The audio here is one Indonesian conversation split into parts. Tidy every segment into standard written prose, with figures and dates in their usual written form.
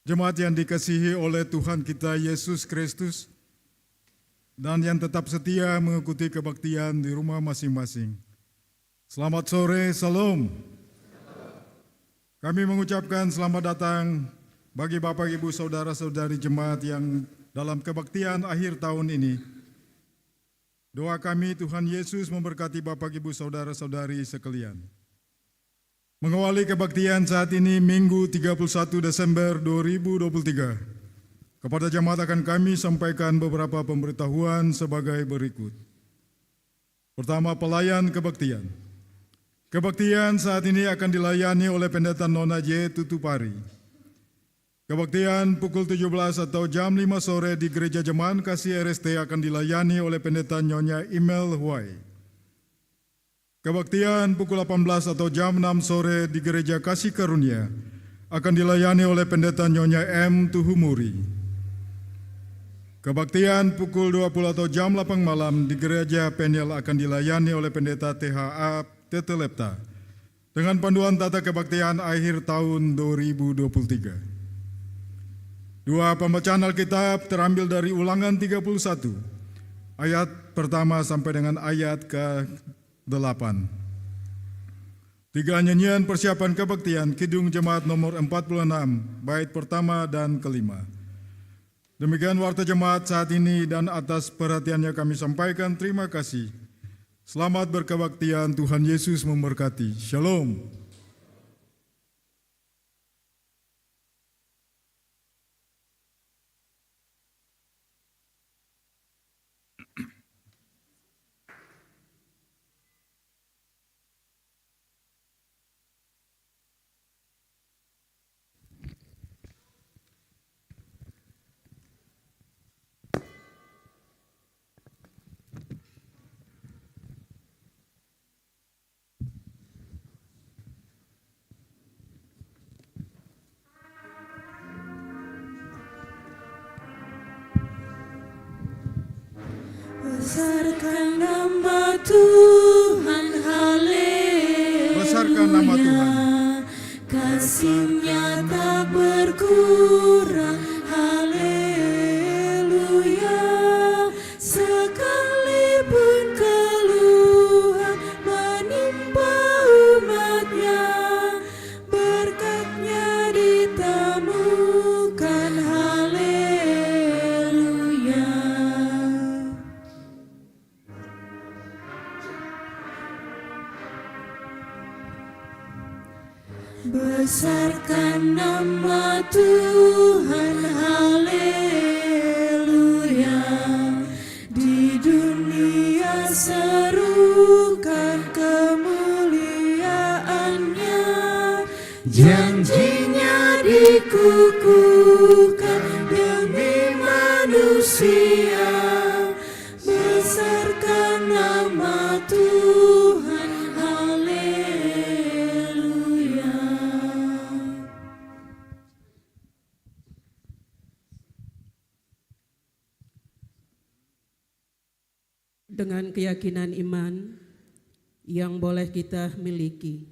Jemaat yang dikasihi oleh Tuhan kita Yesus Kristus dan yang tetap setia mengikuti kebaktian di rumah masing-masing. Selamat sore, Salam. Kami mengucapkan selamat datang bagi Bapak, Ibu, Saudara-saudari jemaat yang dalam kebaktian akhir tahun ini. Doa kami Tuhan Yesus memberkati Bapak, Ibu, Saudara-saudari sekalian. Mengawali kebaktian saat ini Minggu 31 Desember 2023. Kepada jemaat akan kami sampaikan beberapa pemberitahuan sebagai berikut. Pertama, pelayan kebaktian. Kebaktian saat ini akan dilayani oleh Pendeta Nona J. Tutupari. Kebaktian pukul 17 atau jam 5 sore di Gereja Jemaat Kasih RST akan dilayani oleh Pendeta Nyonya Imel Huai. Kebaktian pukul 18 atau jam 6 sore di Gereja Kasih Karunia akan dilayani oleh Pendeta Nyonya M. Tuhumuri. Kebaktian pukul 20 atau jam 8 malam di Gereja Peniel akan dilayani oleh Pendeta THA Tetelepta dengan panduan tata kebaktian akhir tahun 2023. Dua pembacaan Alkitab terambil dari Ulangan 31 ayat pertama sampai dengan ayat ke-8. Tiga nyanyian persiapan kebaktian Kidung Jemaat nomor 46, bait pertama dan kelima. Demikian warta jemaat saat ini dan atas perhatiannya kami sampaikan terima kasih. Selamat berkebaktian, Tuhan Yesus memberkati. Shalom. Besarkan nama Tuhan, haleluya. Besarkan nama Tuhan. Kasih-Nya tak berkurang, haleluya. Sekalipun keluhan menimpa umat-Nya, berkat-Nya ditemukan, haleluya. Besarkan nama Tuhan, haleluya. Di dunia serukan kemuliaan-Nya, janji-Nya dikukuhkan demi manusia. Besarkan nama Tuhan, haleluya. Dengan keyakinan iman yang boleh kita miliki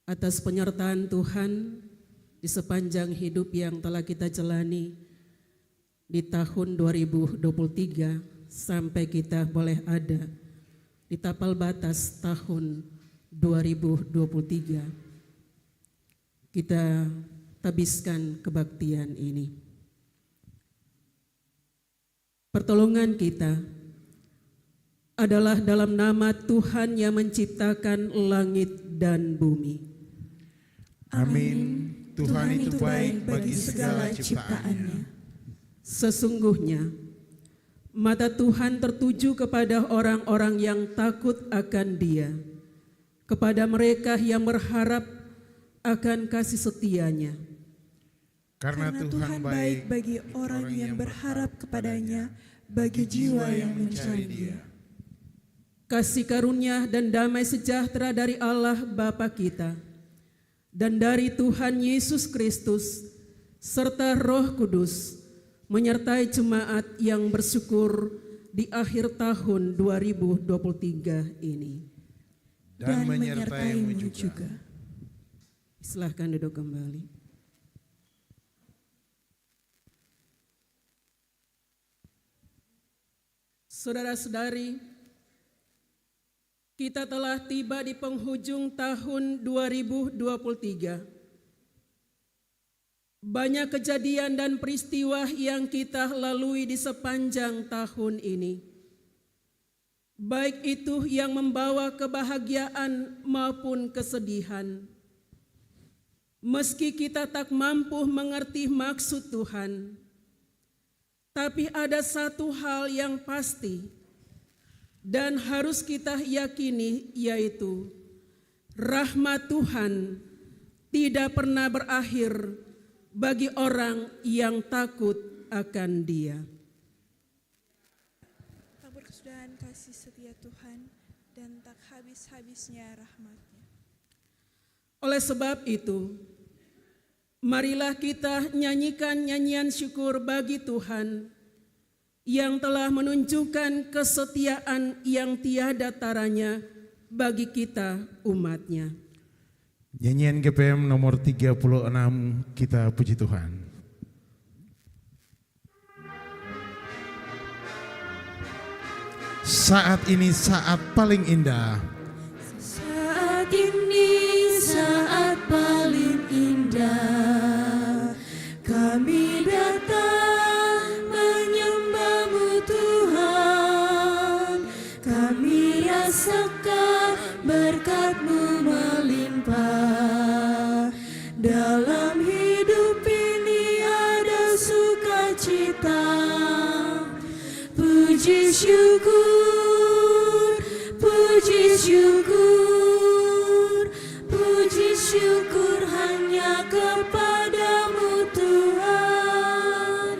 atas penyertaan Tuhan di sepanjang hidup yang telah kita jalani di tahun 2023 sampai kita boleh ada di tapal batas tahun 2023, kita tabiskan kebaktian ini. Pertolongan kita adalah dalam nama Tuhan yang menciptakan langit dan bumi. Amin. Tuhan itu baik bagi segala ciptaan-Nya. Sesungguhnya mata Tuhan tertuju kepada orang-orang yang takut akan Dia, kepada mereka yang berharap akan kasih setia-Nya. Karena Tuhan baik bagi orang yang berharap kepada-Nya, bagi jiwa yang mencari Dia. Kasih karunia dan damai sejahtera dari Allah Bapa kita dan dari Tuhan Yesus Kristus serta Roh Kudus menyertai jemaat yang bersyukur di akhir tahun 2023 ini. Dan menyertai-Mu juga. Silahkan duduk kembali. Saudara-saudari, kita telah tiba di penghujung tahun 2023. Banyak kejadian dan peristiwa yang kita lalui di sepanjang tahun ini. Baik itu yang membawa kebahagiaan maupun kesedihan. Meski kita tak mampu mengerti maksud Tuhan, tapi ada satu hal yang pasti dan harus kita yakini, yaitu rahmat Tuhan tidak pernah berakhir bagi orang yang takut akan Dia. Tak berkesudahan kasih setia Tuhan dan tak habis-habisnya rahmat-Nya. Oleh sebab itu, marilah kita nyanyikan nyanyian syukur bagi Tuhan yang telah menunjukkan kesetiaan yang tiada taranya bagi kita umat-Nya. Nyanyian GPM nomor 36, kita puji Tuhan. Saat ini saat paling indah. Saat ini saat paling indah, kami datang menyembah-Mu Tuhan. Kami rasakan berkat-Mu melimpah. Dalam hidup ini ada sukacita. Puji syukur, puji syukur, puji syukur hanya kepada-Mu Tuhan.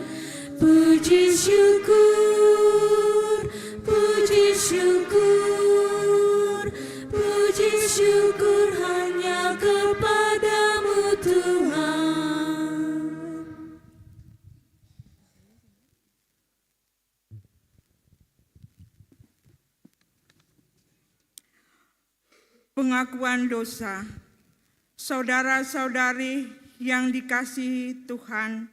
Puji syukur, puji syukur, puji syukur hanya kepada-Mu Tuhan. Pengakuan dosa. Saudara-saudari yang dikasihi Tuhan,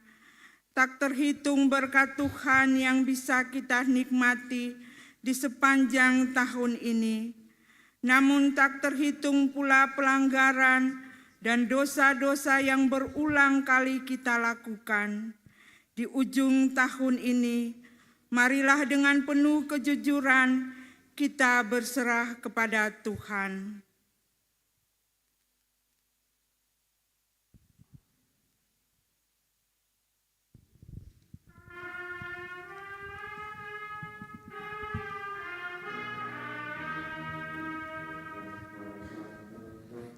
tak terhitung berkat Tuhan yang bisa kita nikmati di sepanjang tahun ini. Namun tak terhitung pula pelanggaran dan dosa-dosa yang berulang kali kita lakukan. Di ujung tahun ini, marilah dengan penuh kejujuran kita berserah kepada Tuhan.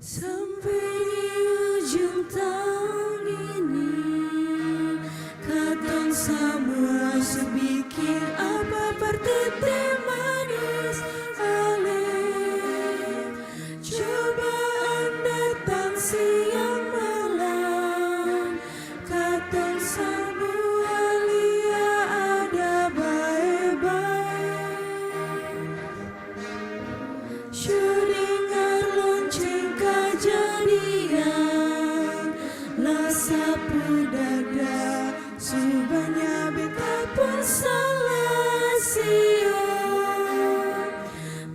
Sampai di ujung tahun ini, katong semua sebikin apa partete manis ale. Cobaan datang siang malam, katong semua lia ada baik-baik. Dengar lonceng kejadian, lah sapu dada, subahnya beta pun salah siang.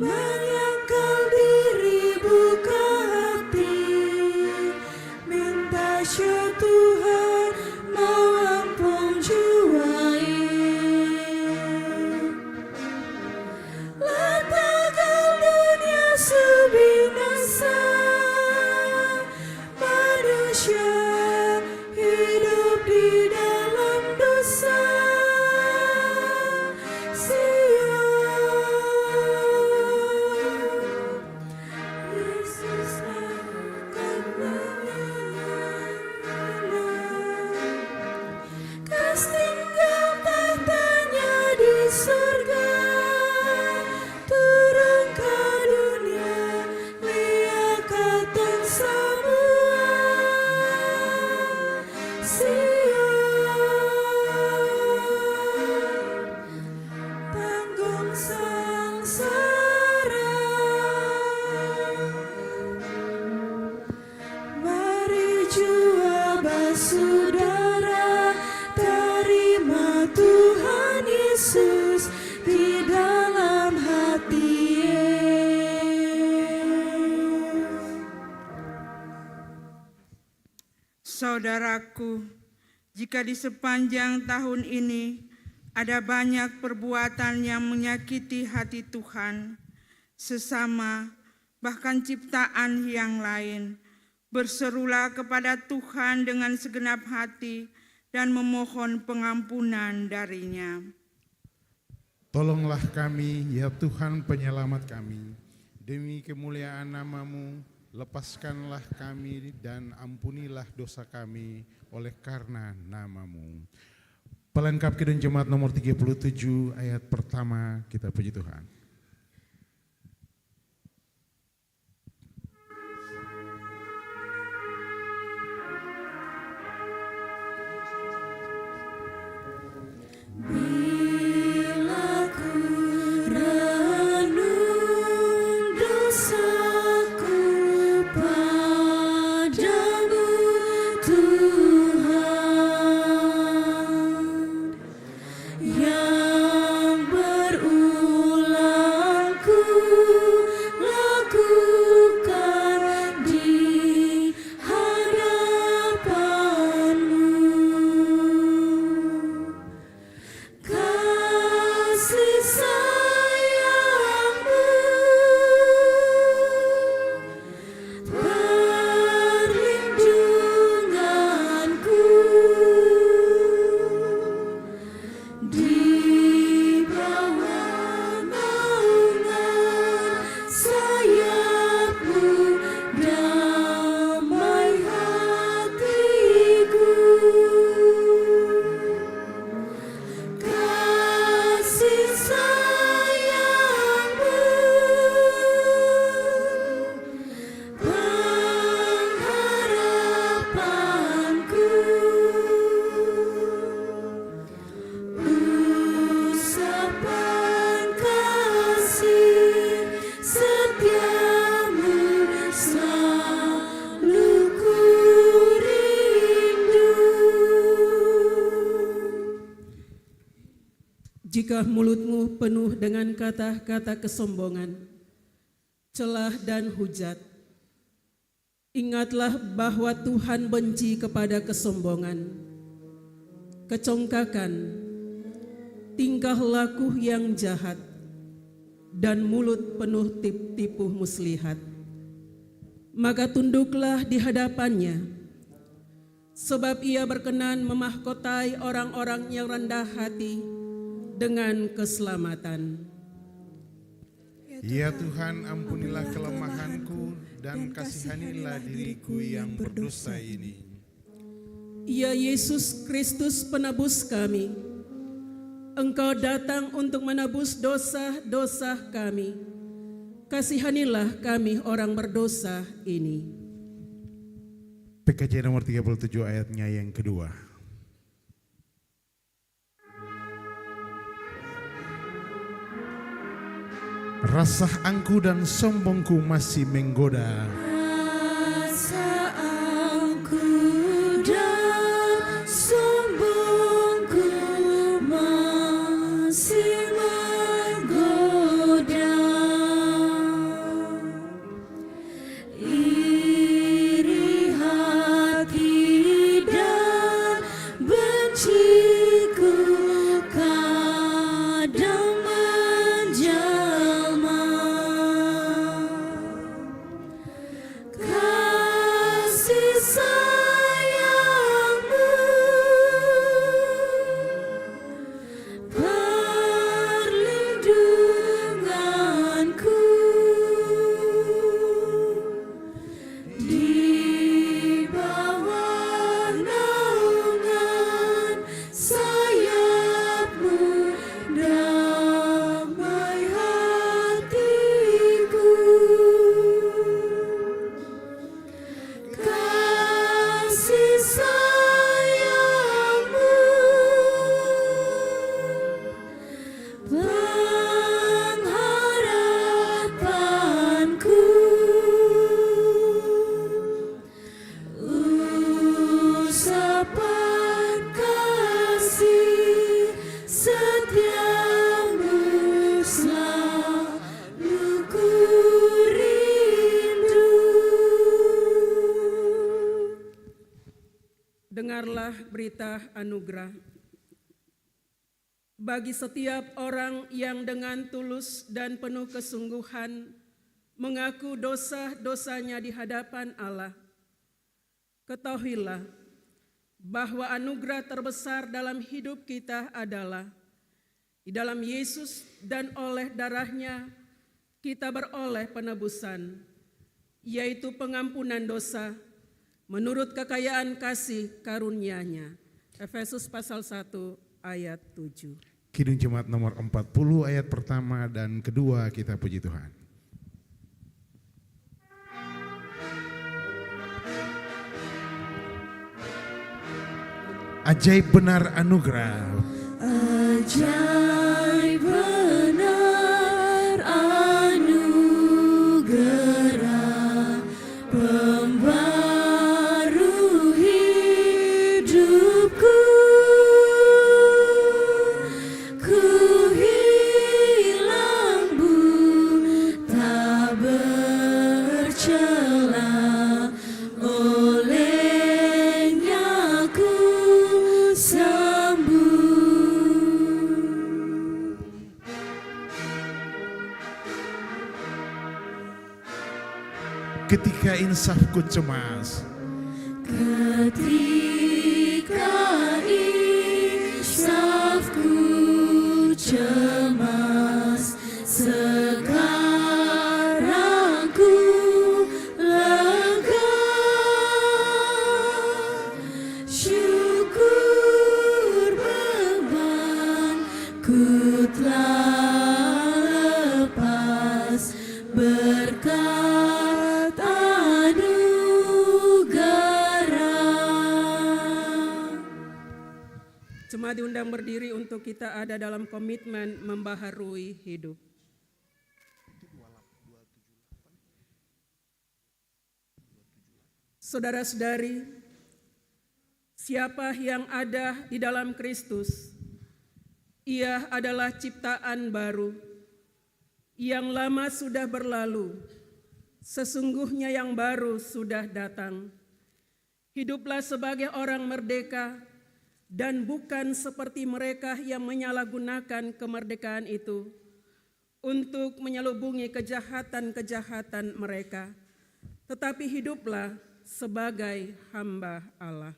Menyangkal diri buka hati, minta syukur Tuhan mau ampun juai. Latagal dunia sebinasa, manusia hidup di dalam dosa. Saudaraku, jika di sepanjang tahun ini ada banyak perbuatan yang menyakiti hati Tuhan, sesama, bahkan ciptaan yang lain, berserulah kepada Tuhan dengan segenap hati dan memohon pengampunan darinya. Tolonglah kami, ya Tuhan penyelamat kami, demi kemuliaan nama-Mu, lepaskanlah kami dan ampunilah dosa kami oleh karena nama-Mu. Pelengkap Kidung Jemaat nomor 37 ayat pertama, kita puji Tuhan. Jika mulutmu penuh dengan kata-kata kesombongan, celah dan hujat, ingatlah bahwa Tuhan benci kepada kesombongan, kecongkakan, tingkah laku yang jahat, dan mulut penuh tipu muslihat. Maka tunduklah di hadapannya, sebab Ia berkenan memahkotai orang-orang yang rendah hati dengan keselamatan. Ya Tuhan, ampunilah kelemahanku dan kasihanilah diriku yang berdosa ini. Ya Yesus Kristus penebus kami, Engkau datang untuk menebus dosa-dosa kami. Kasihanilah kami orang berdosa ini. PKJ nomor 37 ayatnya yang kedua. Rasa angku dan sombongku masih menggoda. Rasa angku dan sombongku masih menggoda. Iri hati dan benciku kadang menjelma. adalah berita anugerah. Bagi setiap orang yang dengan tulus dan penuh kesungguhan mengaku dosa-dosanya di hadapan Allah, ketahuilah bahwa anugerah terbesar dalam hidup kita adalah di dalam Yesus, dan oleh darahnya kita beroleh penebusan, yaitu pengampunan dosa menurut kekayaan kasih karunia-Nya. Efesus pasal 1 ayat 7. Kidung Jemaat nomor 40 ayat pertama dan kedua, kita puji Tuhan. Ajaib benar anugerah, Ajaib benar anugerah, pembaru hidupku. Ku hilang tak bercela, olehnya ku sembuh. ketika insafku cemas, Ketika insafku cemas, sekarang ku lega. Syukur beban ku telah lepas, berkat anugerah. Jemaat diundang berdiri untuk kita ada dalam komitmen membaharui hidup. Saudara-saudari, siapa yang ada di dalam Kristus, ia adalah ciptaan baru. Yang lama sudah berlalu, sesungguhnya yang baru sudah datang. Hiduplah sebagai orang merdeka dan bukan seperti mereka yang menyalahgunakan kemerdekaan itu untuk menyelubungi kejahatan-kejahatan mereka. Tetapi hiduplah sebagai hamba Allah.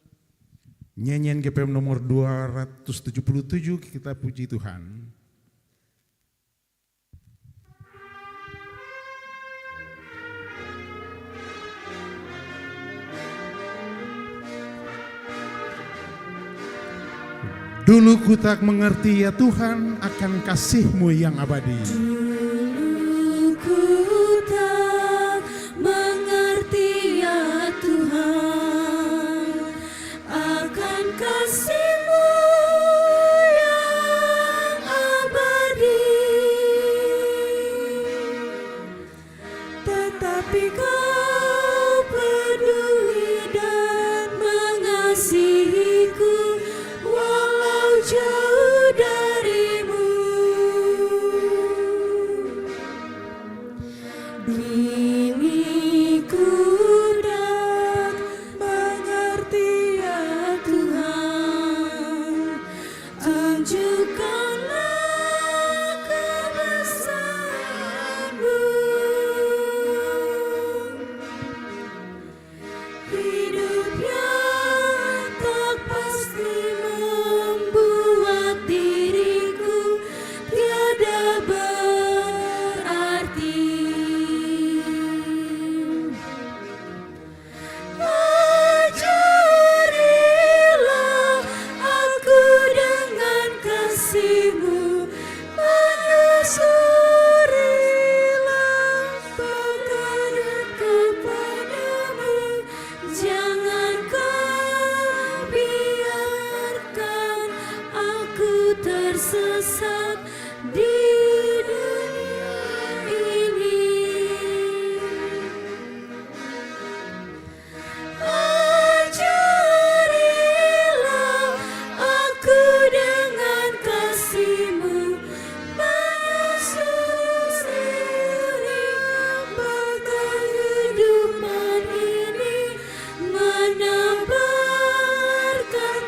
nyanyian GPM nomor 277, kita puji Tuhan. Dulu ku tak mengerti ya Tuhan akan kasih-Mu yang abadi. Dulu ku tak mengerti ya Tuhan akan kasih-Mu yang abadi, tetapi Kau peduli dan mengasihiku walau jauh darimu. Kini ku dak mengerti ya Tuhan, tunjukkanlah kebesaran-Mu. Hidup yang tak pasti membuat diriku tiada berarti. Ajarilah aku dengan kasih-Mu, menyusurilah petunjuk kepadamu. Jangan Kau biarkan aku tersesat di dunia ini. Ajarilah aku dengan kasih-Mu, menyusuri kehidupan ini, menebarkan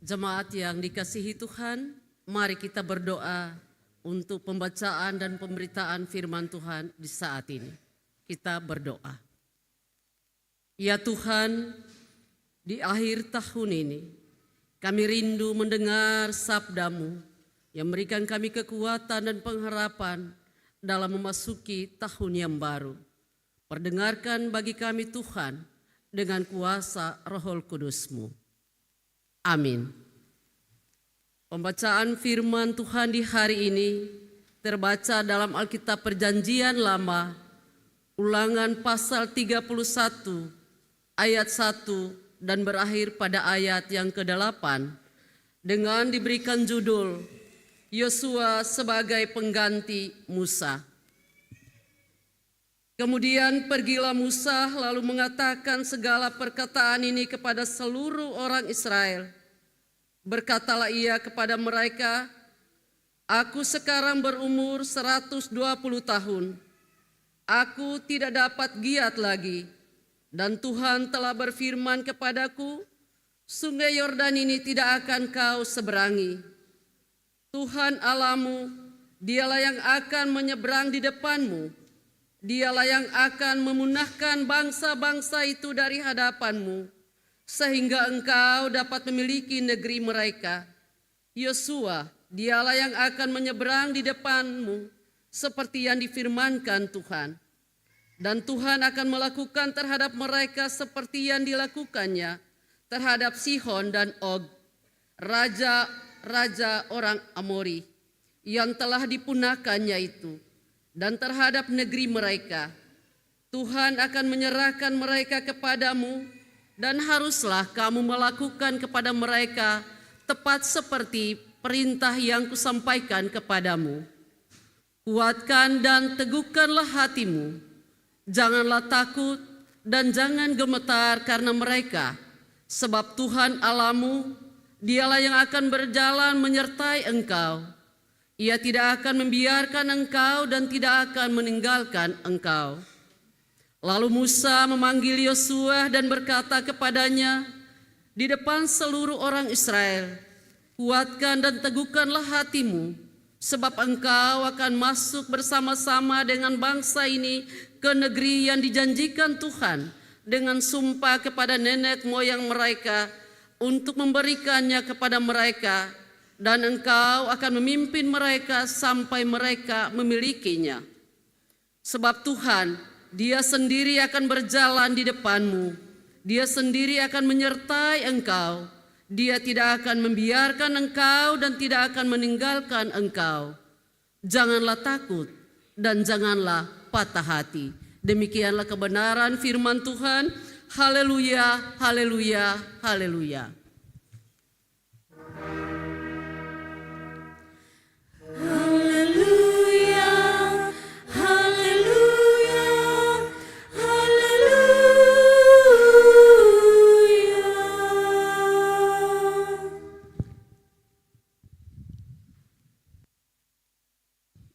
Jemaat yang dikasihi Tuhan, mari kita berdoa untuk pembacaan dan pemberitaan firman Tuhan di saat ini. Kita berdoa. Ya Tuhan, di akhir tahun ini, kami rindu mendengar sabda-Mu yang memberikan kami kekuatan dan pengharapan dalam memasuki tahun yang baru. Perdengarkan bagi kami Tuhan dengan kuasa Roh Kudus-Mu. Amin. Pembacaan firman Tuhan di hari ini terbaca dalam Alkitab Perjanjian Lama, Ulangan pasal 31 ayat 1 dan berakhir pada ayat yang ke-8 dengan diberikan judul Yosua sebagai pengganti Musa. Kemudian pergilah Musa lalu mengatakan segala perkataan ini kepada seluruh orang Israel. Berkatalah ia kepada mereka, aku sekarang berumur 120 tahun. Aku tidak dapat giat lagi. Dan Tuhan telah berfirman kepadaku, sungai Yordan ini tidak akan kau seberangi. Tuhan Allahmu, dialah yang akan menyeberang di depanmu. Dialah yang akan memunahkan bangsa-bangsa itu dari hadapanmu, sehingga engkau dapat memiliki negeri mereka. Yosua, dialah yang akan menyeberang di depanmu, seperti yang difirmankan Tuhan. Dan Tuhan akan melakukan terhadap mereka seperti yang dilakukannya terhadap Sihon dan Og, raja-raja orang Amori, yang telah dipunahkannya itu, dan terhadap negeri mereka. Tuhan akan menyerahkan mereka kepadamu, dan haruslah kamu melakukan kepada mereka tepat seperti perintah yang kusampaikan kepadamu. Kuatkan dan teguhkanlah hatimu, janganlah takut dan jangan gemetar karena mereka, sebab Tuhan Allahmu, dialah yang akan berjalan menyertai engkau. Ia tidak akan membiarkan engkau dan tidak akan meninggalkan engkau. Lalu Musa memanggil Yosua dan berkata kepadanya di depan seluruh orang Israel, kuatkan dan teguhkanlah hatimu, sebab engkau akan masuk bersama-sama dengan bangsa ini ke negeri yang dijanjikan Tuhan dengan sumpah kepada nenek moyang mereka untuk memberikannya kepada mereka, dan engkau akan memimpin mereka sampai mereka memilikinya. Sebab Tuhan, Dia sendiri akan berjalan di depanmu. Dia sendiri akan menyertai engkau. Dia tidak akan membiarkan engkau dan tidak akan meninggalkan engkau. Janganlah takut dan janganlah patah hati. Demikianlah kebenaran firman Tuhan. Haleluya, haleluya, haleluya. Haleluya, haleluya, haleluya.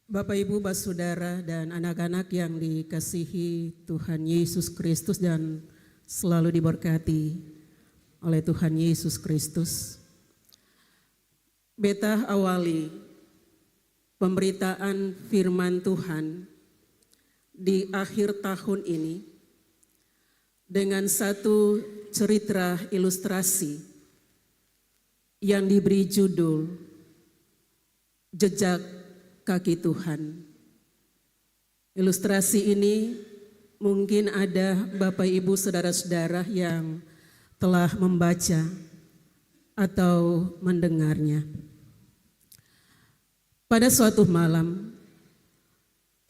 Bapak, Ibu, Saudara, dan anak-anak yang dikasihi Tuhan Yesus Kristus dan selalu diberkati oleh Tuhan Yesus Kristus. Beta awali pemberitaan firman Tuhan di akhir tahun ini dengan satu cerita ilustrasi yang diberi judul Jejak Kaki Tuhan. Ilustrasi ini mungkin ada Bapak Ibu saudara-saudara yang telah membaca atau mendengarnya. Pada suatu malam,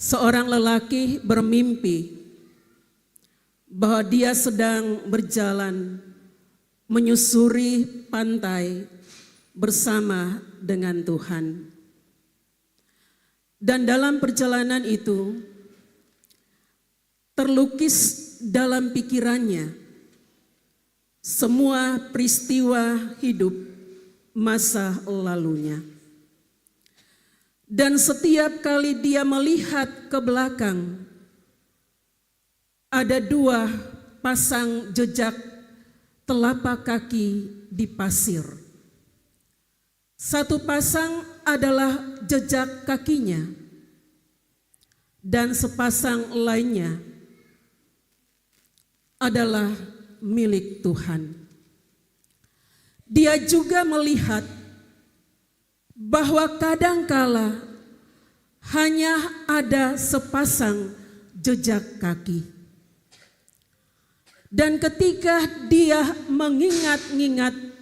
seorang lelaki bermimpi bahwa dia sedang berjalan menyusuri pantai bersama dengan Tuhan. Dan dalam perjalanan itu, terlukis dalam pikirannya semua peristiwa hidup masa lalunya. Dan setiap kali dia melihat ke belakang, ada dua pasang jejak telapak kaki di pasir. Satu pasang adalah jejak kakinya, dan sepasang lainnya adalah milik Tuhan. Dia juga melihat bahwa kadangkala hanya ada sepasang jejak kaki. Dan ketika dia mengingat-ingat,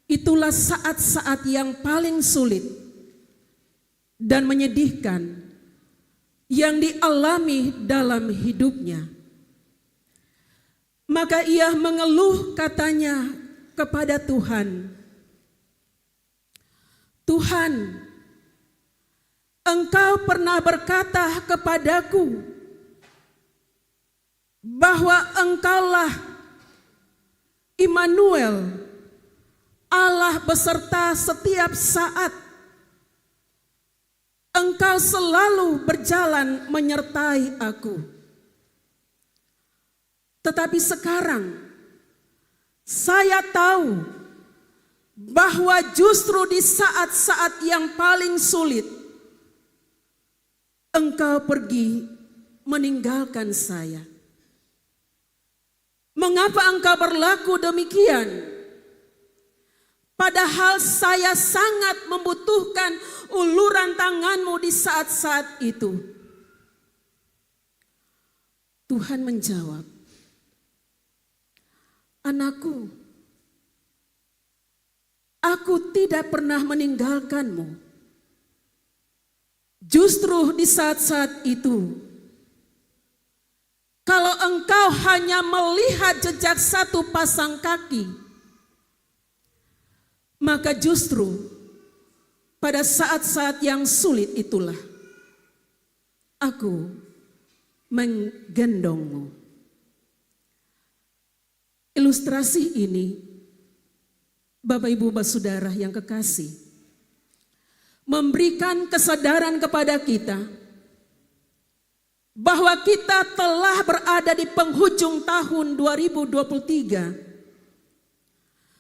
itulah saat-saat yang paling sulit dan menyedihkan yang dialami dalam hidupnya. Maka ia mengeluh katanya kepada Tuhan, Tuhan, Engkau pernah berkata kepadaku bahwa Engkaulah Immanuel, Allah beserta setiap saat. Engkau selalu berjalan menyertai aku. Tetapi sekarang saya tahu bahwa justru di saat-saat yang paling sulit, Engkau pergi meninggalkan saya. Mengapa Engkau berlaku demikian? Padahal saya sangat membutuhkan uluran tangan-Mu di saat-saat itu. Tuhan menjawab, anakku, aku tidak pernah meninggalkan-Mu. Justru di saat-saat itu, kalau engkau hanya melihat jejak satu pasang kaki, maka justru pada saat-saat yang sulit itulah aku menggendongmu. Ilustrasi ini, Bapak Ibu Saudara yang kekasih, memberikan kesadaran kepada kita bahwa kita telah berada di penghujung tahun 2023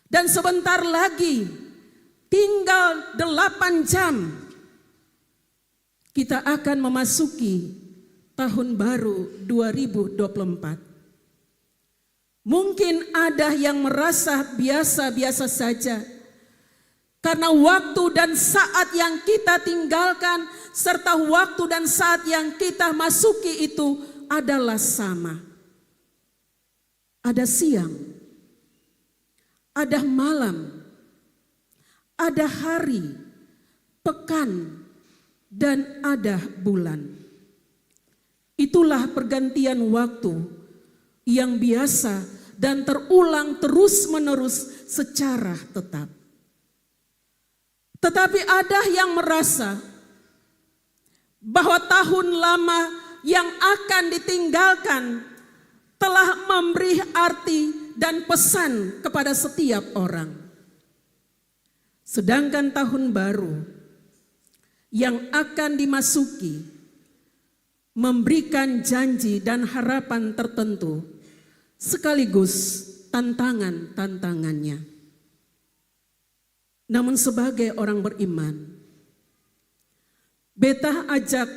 dan sebentar lagi tinggal 8 jam kita akan memasuki tahun baru 2024. Mungkin ada yang merasa biasa-biasa saja karena waktu dan saat yang kita tinggalkan serta waktu dan saat yang kita masuki itu adalah sama. Ada siang, ada malam, ada hari, pekan, dan ada bulan. Itulah pergantian waktu yang biasa dan terulang terus-menerus secara tetap. Tetapi ada yang merasa bahwa tahun lama yang akan ditinggalkan telah memberi arti dan pesan kepada setiap orang. Sedangkan tahun baru yang akan dimasuki memberikan janji dan harapan tertentu sekaligus tantangan-tantangannya. Namun sebagai orang beriman, beta ajak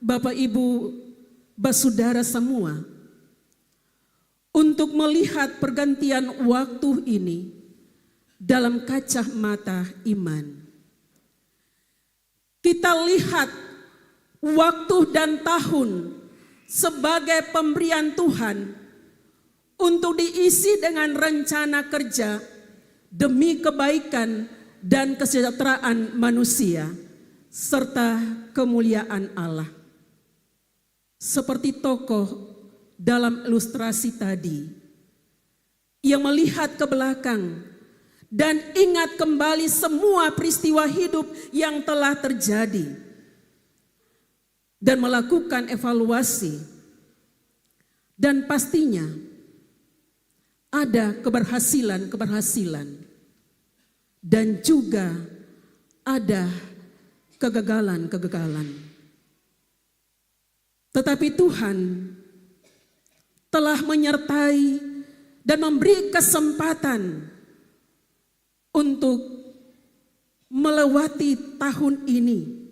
Bapak Ibu Saudara semua untuk melihat pergantian waktu ini dalam kacamata iman. Kita lihat waktu dan tahun sebagai pemberian Tuhan untuk diisi dengan rencana kerja demi kebaikan dan kesejahteraan manusia serta kemuliaan Allah. Seperti tokoh dalam ilustrasi tadi yang melihat ke belakang dan ingat kembali semua peristiwa hidup yang telah terjadi dan melakukan evaluasi, dan pastinya ada keberhasilan dan juga ada kegagalan. Tetapi Tuhan telah menyertai dan memberi kesempatan untuk melewati tahun ini,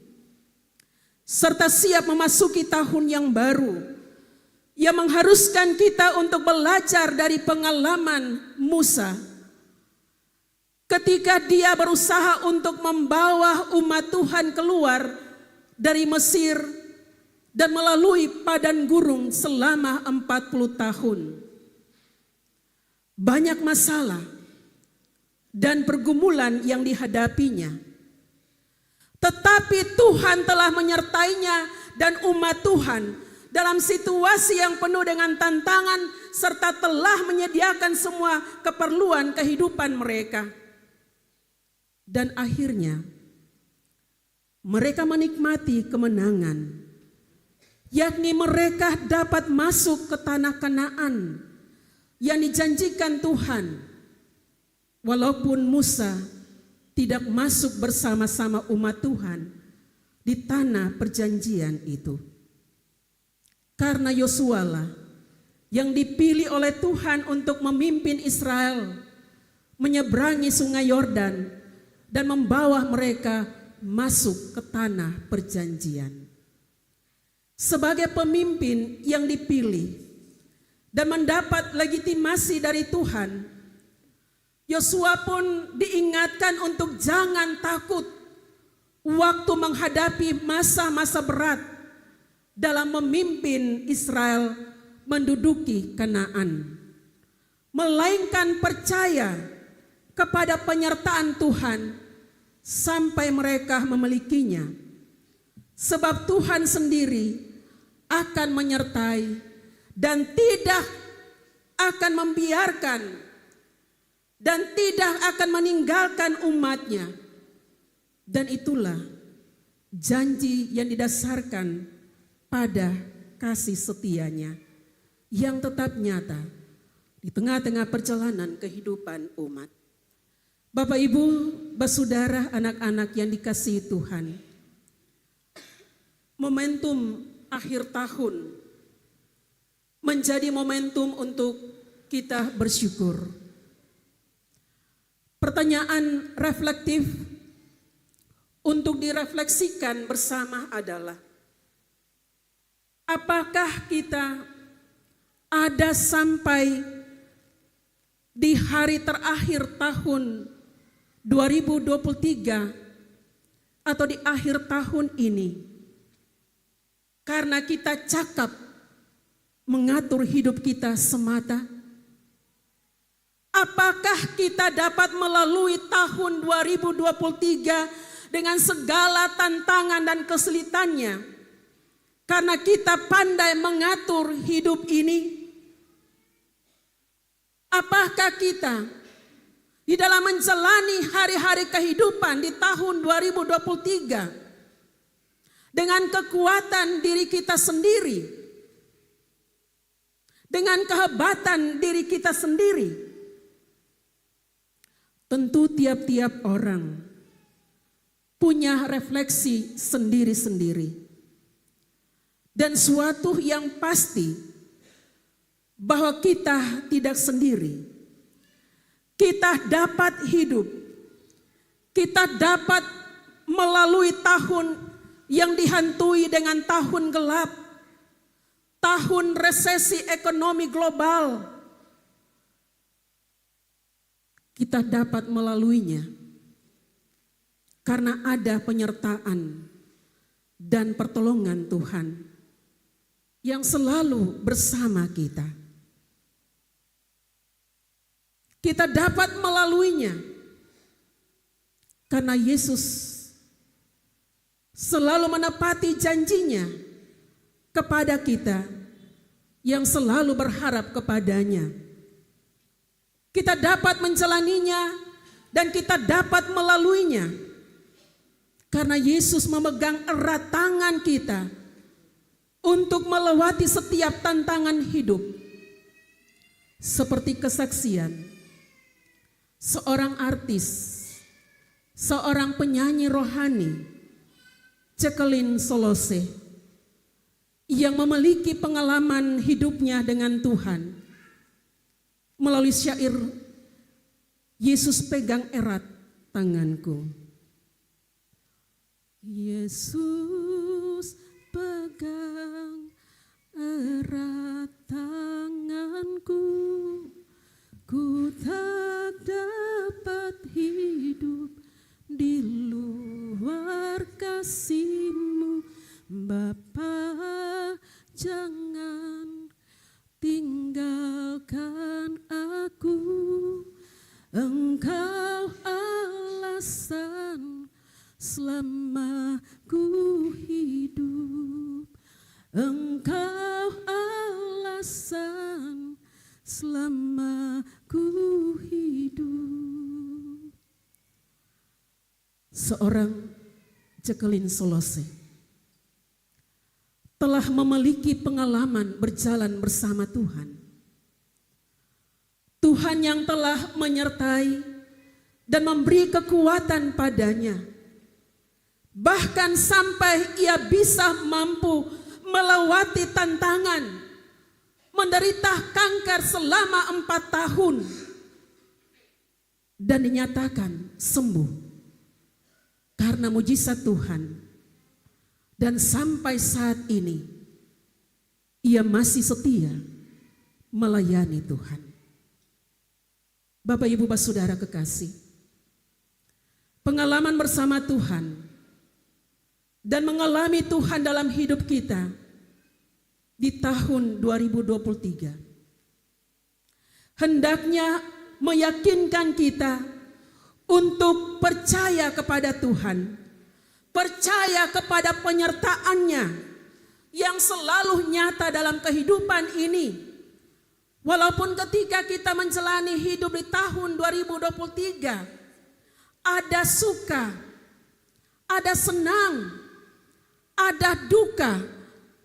serta siap memasuki tahun yang baru yang mengharuskan kita untuk belajar dari pengalaman Musa ketika dia berusaha untuk membawa umat Tuhan keluar dari Mesir dan melalui padang gurun selama 40 tahun. Banyak masalah dan pergumulan yang dihadapinya. Tetapi Tuhan telah menyertainya dan umat Tuhan dalam situasi yang penuh dengan tantangan serta telah menyediakan semua keperluan kehidupan mereka. Dan akhirnya mereka menikmati kemenangan, yakni mereka dapat masuk ke tanah Kanaan yang dijanjikan Tuhan. Walaupun Musa tidak masuk bersama-sama umat Tuhan di tanah perjanjian itu. Karena Yosua lah yang dipilih oleh Tuhan untuk memimpin Israel menyeberangi sungai Yordan dan membawa mereka masuk ke tanah perjanjian. Sebagai pemimpin yang dipilih dan mendapat legitimasi dari Tuhan, Yosua pun diingatkan untuk jangan takut waktu menghadapi masa-masa berat dalam memimpin Israel menduduki Kanaan, melainkan percaya kepada penyertaan Tuhan sampai mereka memilikinya, sebab Tuhan sendiri akan menyertai dan tidak akan membiarkan dan tidak akan meninggalkan umatnya. Dan itulah janji yang didasarkan pada kasih setianya yang tetap nyata di tengah-tengah perjalanan kehidupan umat. Bapak, Ibu, bersaudara, anak-anak yang dikasihi Tuhan, momentum akhir tahun menjadi momentum untuk kita bersyukur. Pertanyaan reflektif untuk direfleksikan bersama adalah, apakah kita ada sampai di hari terakhir tahun 2023 atau di akhir tahun ini karena kita cakap mengatur hidup kita semata? Apakah kita dapat melalui tahun 2023 dengan segala tantangan dan kesulitannya karena kita pandai mengatur hidup ini? Apakah kita di dalam menjalani hari-hari kehidupan di tahun 2023 dengan kekuatan diri kita sendiri, dengan kehebatan diri kita sendiri? Tentu tiap-tiap orang punya refleksi sendiri-sendiri. Dan suatu yang pasti bahwa kita tidak sendiri. Kita dapat hidup, kita dapat melalui tahun yang dihantui dengan tahun gelap, tahun resesi ekonomi global. Kita dapat melaluinya karena ada penyertaan dan pertolongan Tuhan yang selalu bersama kita. Kita dapat melaluinya karena Yesus selalu menepati janjinya kepada kita yang selalu berharap kepadanya. Kita dapat menjalaninya dan kita dapat melaluinya karena Yesus memegang erat tangan kita untuk melewati setiap tantangan hidup. Seperti kesaksian seorang artis, seorang penyanyi rohani, Jacqueline Solose, yang memiliki pengalaman hidupnya dengan Tuhan. Melalui syair, Yesus pegang erat tanganku. Yesus pegang erat tanganku, ku tak dapat hidup di luar kasih-Mu. Bapa, jangan tinggalkan aku, Engkau alasan selama ku hidup, Engkau alasan selama ku hidup. Seorang Jacqueline Solose telah memiliki pengalaman berjalan bersama Tuhan. Tuhan yang telah menyertai dan memberi kekuatan padanya. Bahkan sampai ia bisa mampu melewati tantangan, menderita kanker selama 4 tahun, dan dinyatakan sembuh karena mujizat Tuhan. Dan sampai saat ini ia masih setia melayani Tuhan. Bapak, Ibu, Saudara kekasih, pengalaman bersama Tuhan dan mengalami Tuhan dalam hidup kita di tahun 2023 hendaknya meyakinkan kita untuk percaya kepada Tuhan, percaya kepada penyertaan-Nya yang selalu nyata dalam kehidupan ini. Walaupun ketika kita menjalani hidup di tahun 2023 ada suka, ada senang, ada duka,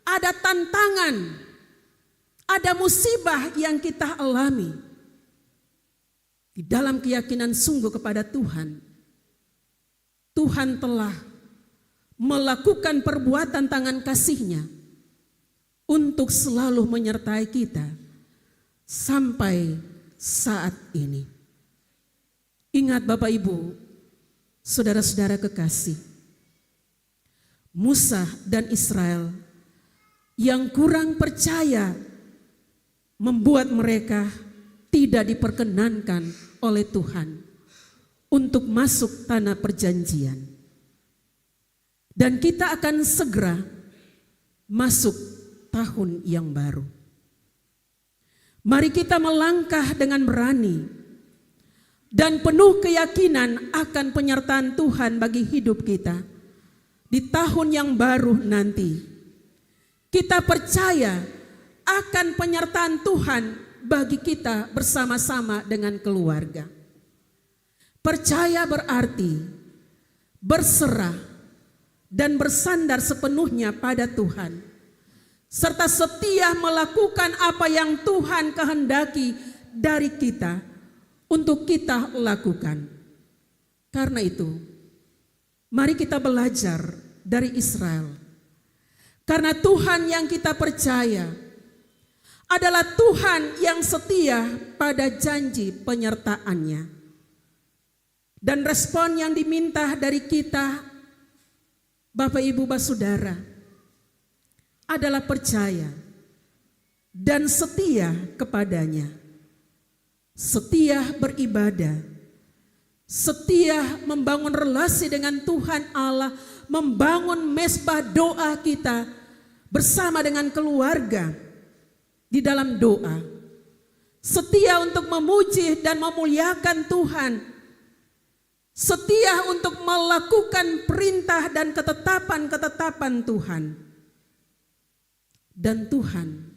ada tantangan, ada musibah yang kita alami. Di dalam keyakinan sungguh kepada Tuhan, Tuhan telah melakukan perbuatan tangan kasih-Nya untuk selalu menyertai kita sampai saat ini. Ingat Bapak Ibu, saudara-saudara kekasih, Musa dan Israel yang kurang percaya membuat mereka tidak diperkenankan oleh Tuhan untuk masuk tanah perjanjian. Dan kita akan segera masuk tahun yang baru. Mari kita melangkah dengan berani dan penuh keyakinan akan penyertaan Tuhan bagi hidup kita di tahun yang baru nanti. Kita percaya akan penyertaan Tuhan bagi kita bersama-sama dengan keluarga. Percaya berarti berserah dan bersandar sepenuhnya pada Tuhan, serta setia melakukan apa yang Tuhan kehendaki dari kita untuk kita lakukan. Karena itu, mari kita belajar dari Israel. Karena Tuhan yang kita percaya adalah Tuhan yang setia pada janji penyertaan-Nya. Dan respon yang diminta dari kita, Bapak, Ibu, Saudara, adalah percaya dan setia kepadanya, setia beribadah, setia membangun relasi dengan Tuhan Allah, membangun mezbah doa kita bersama dengan keluarga di dalam doa, setia untuk memuji dan memuliakan Tuhan, setia untuk melakukan perintah dan ketetapan-ketetapan Tuhan. Dan Tuhan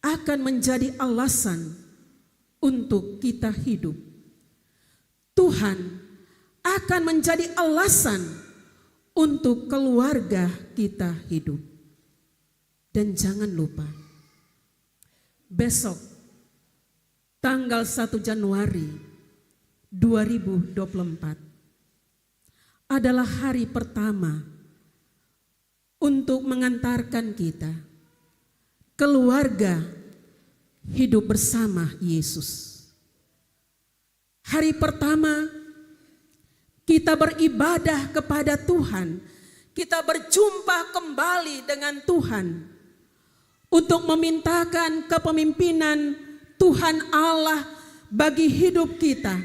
akan menjadi alasan untuk kita hidup. Tuhan akan menjadi alasan untuk keluarga kita hidup. Dan jangan lupa, besok tanggal 1 Januari 2024 adalah hari pertama untuk mengantarkan kita keluarga hidup bersama Yesus. Hari pertama kita beribadah kepada Tuhan, kita berjumpa kembali dengan Tuhan untuk memintakan kepemimpinan Tuhan Allah bagi hidup kita.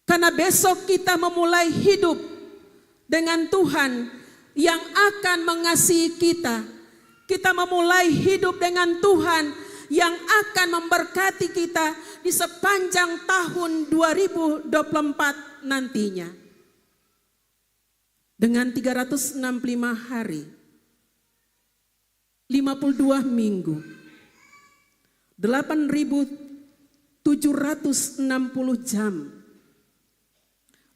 Karena besok kita memulai hidup dengan Tuhan yang akan mengasihi kita. Kita memulai hidup dengan Tuhan yang akan memberkati kita di sepanjang tahun 2024 nantinya. Dengan 365 hari, 52 minggu, 8.760 jam,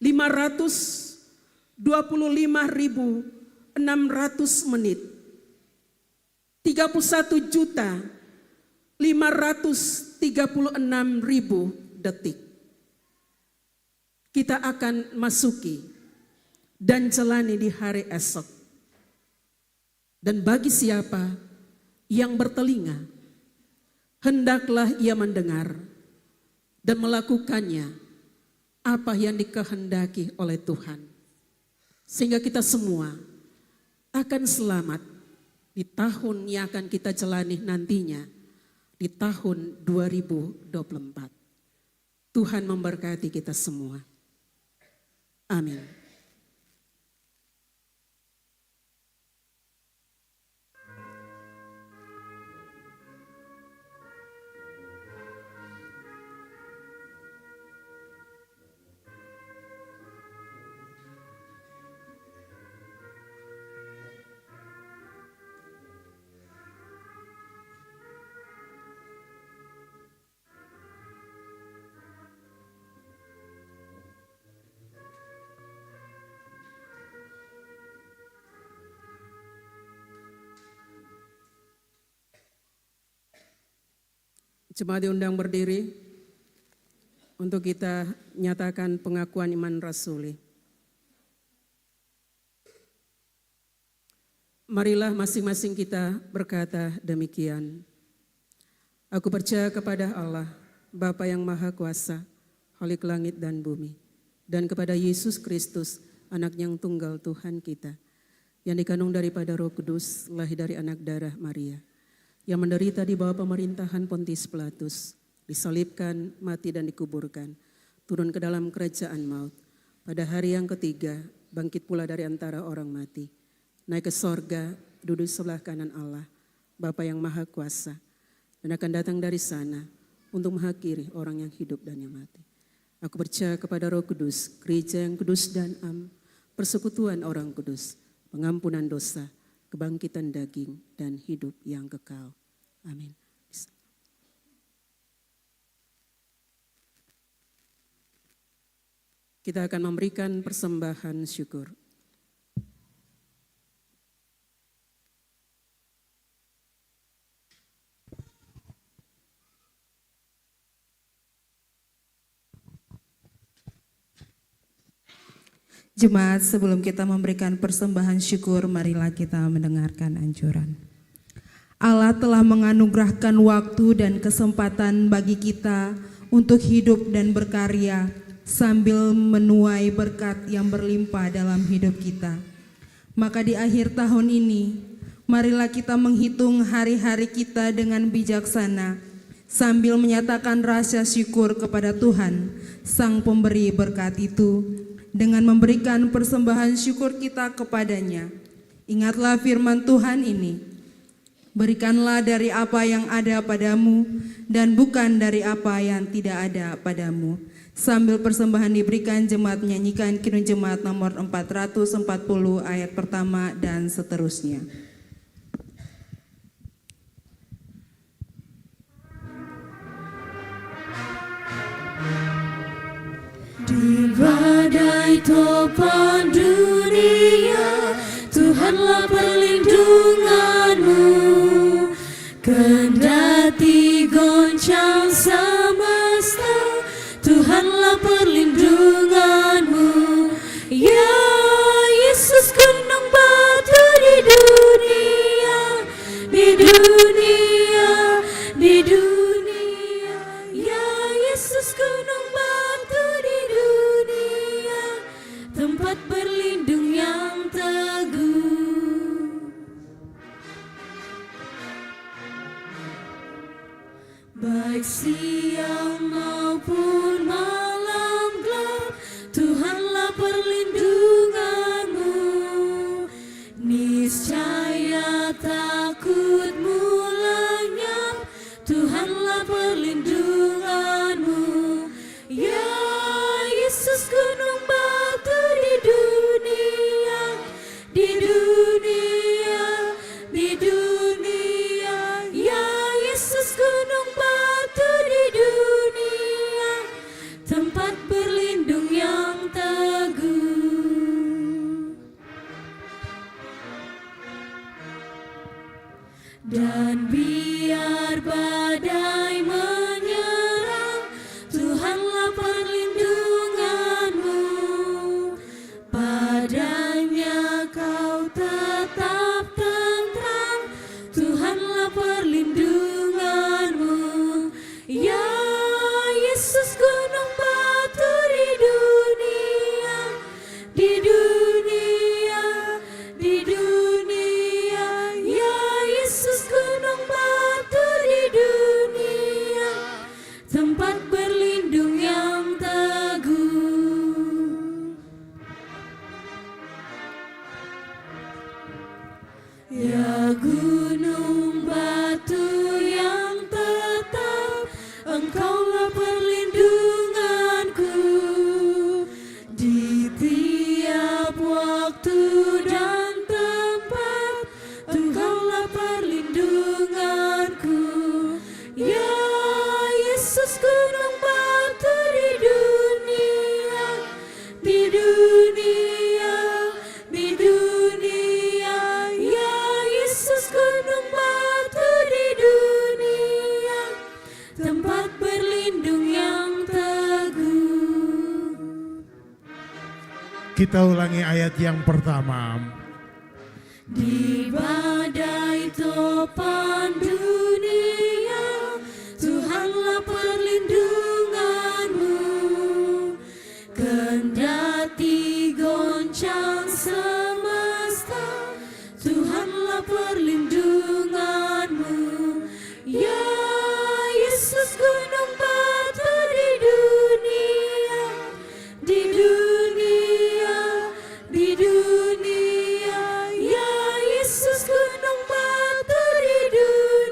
525.600 menit, 31.536.000 detik. Kita akan masuki dan jalani di hari esok. Dan bagi siapa yang bertelinga, hendaklah ia mendengar dan melakukannya apa yang dikehendaki oleh Tuhan. Sehingga kita semua akan selamat di tahun yang akan kita jalani nantinya, di tahun 2024. Tuhan memberkati kita semua. Amin. Jemaat diundang berdiri untuk kita nyatakan pengakuan iman rasuli. Marilah masing-masing kita berkata demikian. Aku percaya kepada Allah, Bapa yang Maha Kuasa, Khalik langit dan bumi, dan kepada Yesus Kristus, anak yang tunggal Tuhan kita, yang dikandung daripada Roh Kudus, lahir dari anak darah Maria, yang menderita di bawah pemerintahan Pontius Pilatus, disalibkan, mati dan dikuburkan, turun ke dalam kerajaan maut. Pada hari yang ketiga, bangkit pula dari antara orang mati, naik ke sorga, duduk sebelah kanan Allah, Bapa yang Maha Kuasa, dan akan datang dari sana untuk mengakhiri orang yang hidup dan yang mati. Aku percaya kepada Roh Kudus, gereja yang kudus dan persekutuan orang kudus, pengampunan dosa, kebangkitan daging, dan hidup yang kekal. Amin. Kita akan memberikan persembahan syukur. Jemaat, sebelum kita memberikan persembahan syukur, marilah kita mendengarkan anjuran. Allah telah menganugerahkan waktu dan kesempatan bagi kita untuk hidup dan berkarya sambil menuai berkat yang berlimpah dalam hidup kita. Maka di akhir tahun ini, marilah kita menghitung hari-hari kita dengan bijaksana sambil menyatakan rasa syukur kepada Tuhan, Sang Pemberi berkat itu, dengan memberikan persembahan syukur kita kepadanya. Ingatlah firman Tuhan ini, berikanlah dari apa yang ada padamu dan bukan dari apa yang tidak ada padamu. Sambil persembahan diberikan, jemaat menyanyikan Kidung Jemaat nomor 440 ayat pertama dan seterusnya. Di badai topan dunia, Tuhanlah perlindunganmu. Kendati goncang semesta, Tuhanlah perlindunganmu. Ya Yesus, gunung batu di dunia, di dunia, di dunia. Ya Yesus, gunung batu di dunia, Baik siang maupun malam gelap, Tuhanlah perlindunganmu. Niscaya takutmu lenyap, Tuhanlah perlindunganmu. Ya Yesus, gunung batu di dunia, di dunia, di dunia. Ya Yesus, gunung batu di dunia, tempat berlindung yang teguh. Dan biar badai menyerang, Tuhanlah perlindunganmu. Padanya kau tetap tentram, Tuhanlah perlindunganmu. Ya Yesus, gunung batu di dunia, di dunia, di dunia. Ya Yesus, gunung batu di dunia, tempat berlindung yang teguh. Ya gunung batu yang tetap, Engkaulah perlindunganku. Di tiap waktu dan tempat, Engkaulah perlindunganku. Ya Yesus, gunung batu di dunia, di dunia, di dunia. Ya Yesus, gunung batu di dunia, tempat berlindung yang teguh. Kita ulangi ayat yang pertama. Di badai topan dunia, Tuhanlah perlindunganmu. Kendati goncang semesta, Tuhanlah perlindunganmu. Ya Yesus, gunung batu di dunia, di dunia, di dunia. Ya Yesus, gunung batu di dunia,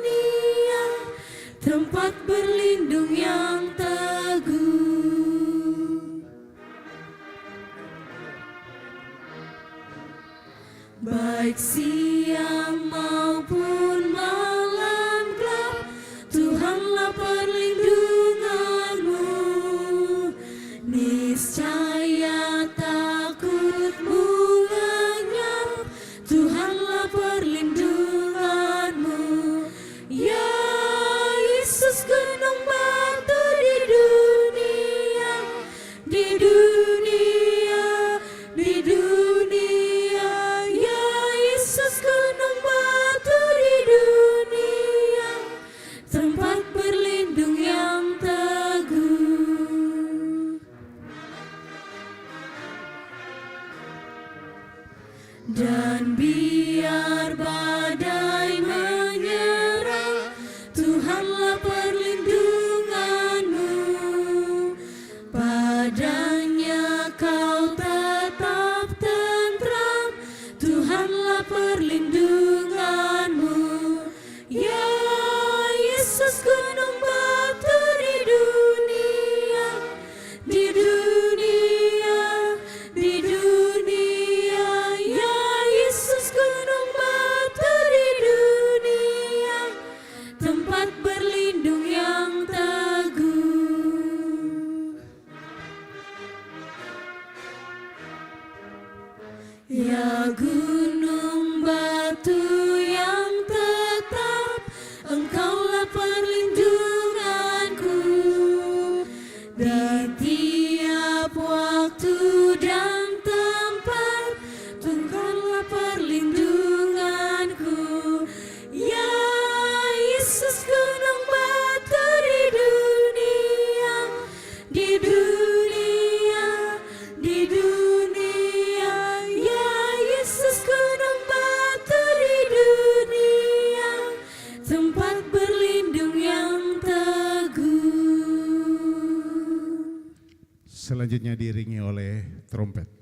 selanjutnya diiringi oleh trompet.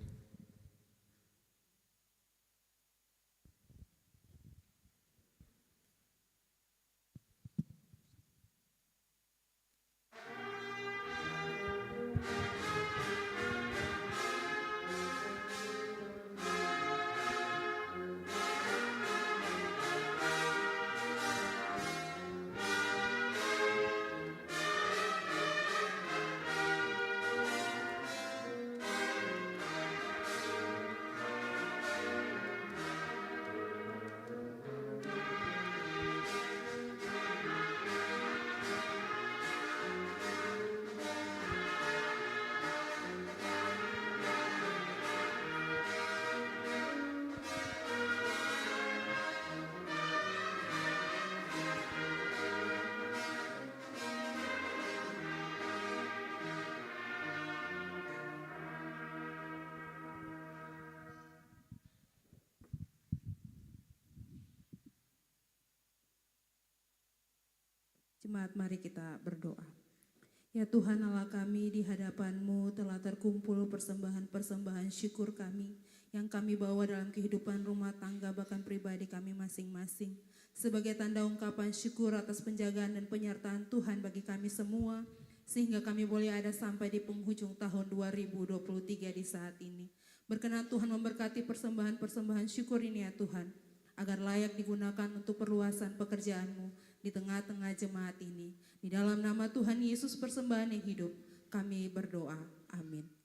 Jemaat, mari kita berdoa. Ya Tuhan Allah kami, di hadapan-Mu telah terkumpul persembahan-persembahan syukur kami yang kami bawa dalam kehidupan rumah tangga bahkan pribadi kami masing-masing. Sebagai tanda ungkapan syukur atas penjagaan dan penyertaan Tuhan bagi kami semua, sehingga kami boleh ada sampai di penghujung tahun 2023 di saat ini. Berkenan Tuhan memberkati persembahan-persembahan syukur ini ya Tuhan, agar layak digunakan untuk perluasan pekerjaan-Mu di tengah-tengah jemaat ini. Di dalam nama Tuhan Yesus persembahan yang hidup, kami berdoa. Amin.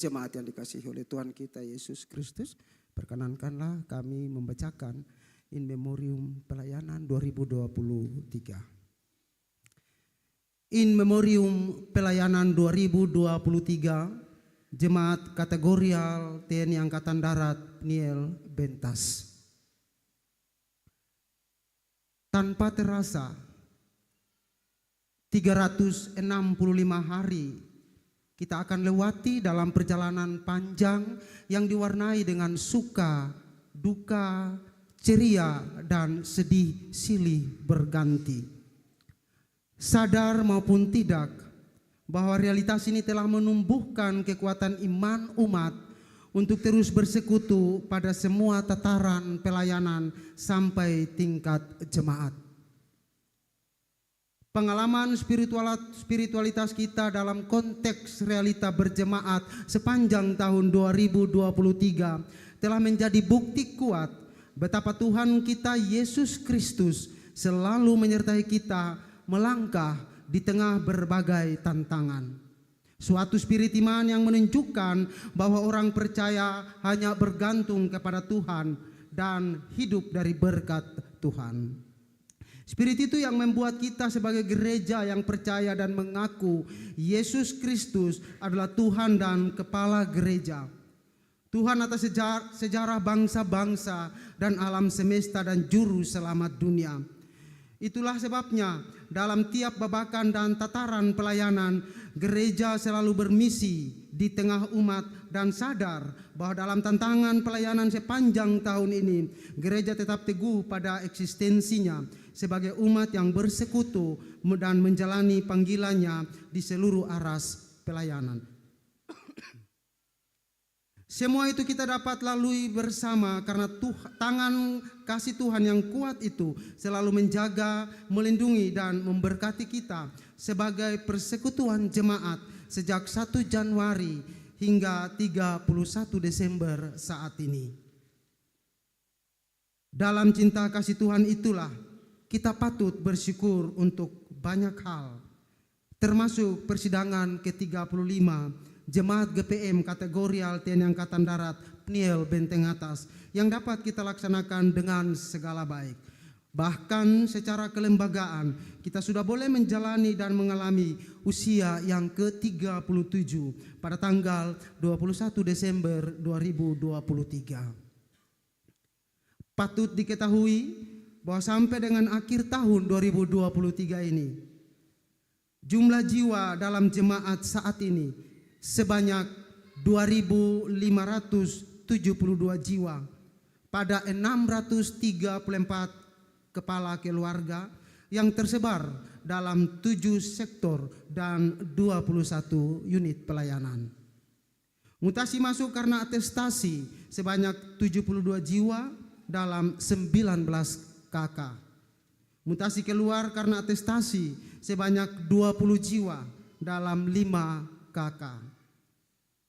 Jemaat yang dikasihi oleh Tuhan kita Yesus Kristus, perkenankanlah kami membacakan In Memoriam Pelayanan 2023. In Memoriam Pelayanan 2023, Jemaat Kategorial TNI Angkatan Darat Pniel Bentas. Tanpa terasa, 365 hari kita akan lewati dalam perjalanan panjang yang diwarnai dengan suka, duka, ceria, dan sedih silih berganti. Sadar maupun tidak bahwa realitas ini telah menumbuhkan kekuatan iman umat untuk terus bersekutu pada semua tataran pelayanan sampai tingkat jemaat. Pengalaman spiritualitas kita dalam konteks realita berjemaat sepanjang tahun 2023 telah menjadi bukti kuat betapa Tuhan kita Yesus Kristus selalu menyertai kita melangkah di tengah berbagai tantangan. Suatu spirit iman yang menunjukkan bahwa orang percaya hanya bergantung kepada Tuhan dan hidup dari berkat Tuhan. Spirit itu yang membuat kita sebagai gereja yang percaya dan mengaku Yesus Kristus adalah Tuhan dan Kepala Gereja. Tuhan atas sejarah bangsa-bangsa dan alam semesta dan juru selamat dunia. Itulah sebabnya dalam tiap babakan dan tataran pelayanan, gereja selalu bermisi di tengah umat dan sadar bahwa dalam tantangan pelayanan sepanjang tahun ini, gereja tetap teguh pada eksistensinya sebagai umat yang bersekutu dan menjalani panggilannya di seluruh aras pelayanan. Semua itu kita dapat lalui bersama karena tangan kasih Tuhan yang kuat itu selalu menjaga, melindungi dan memberkati kita sebagai persekutuan jemaat sejak 1 Januari hingga 31 Desember saat ini. Dalam cinta kasih Tuhan itulah kita patut bersyukur untuk banyak hal, termasuk persidangan ke-35 Jemaat GPM Kategorial TNI Angkatan Darat Pniel Benteng Atas yang dapat kita laksanakan dengan segala baik. Bahkan secara kelembagaan kita sudah boleh menjalani dan mengalami usia yang ke-37 pada tanggal 21 Desember 2023. Patut diketahui bahwa sampai dengan akhir tahun 2023 ini, jumlah jiwa dalam jemaat saat ini sebanyak 2.572 jiwa pada 634 kepala keluarga yang tersebar dalam 7 sektor dan 21 unit pelayanan. Mutasi masuk karena atestasi sebanyak 72 jiwa dalam 19 KK. Mutasi keluar karena atestasi sebanyak 20 jiwa dalam 5 KK.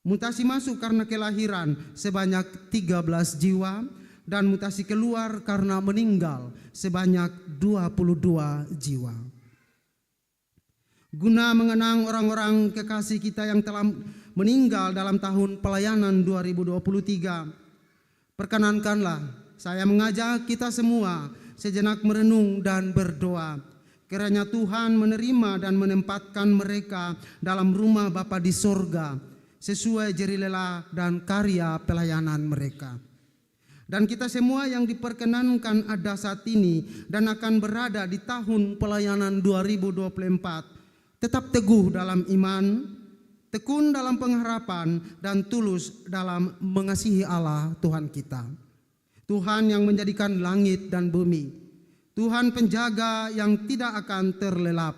Mutasi masuk karena kelahiran sebanyak 13 jiwa dan mutasi keluar karena meninggal sebanyak 22 jiwa. Guna mengenang orang-orang kekasih kita yang telah meninggal dalam tahun pelayanan 2023, perkenankanlah saya mengajak kita semua sejenak merenung dan berdoa kiranya Tuhan menerima dan menempatkan mereka dalam rumah Bapa di sorga sesuai jerih-lelah dan karya pelayanan mereka. Dan kita semua yang diperkenankan ada saat ini dan akan berada di tahun pelayanan 2024 tetap teguh dalam iman, tekun dalam pengharapan, dan tulus dalam mengasihi Allah Tuhan kita. Tuhan yang menjadikan langit dan bumi, Tuhan penjaga yang tidak akan terlelap,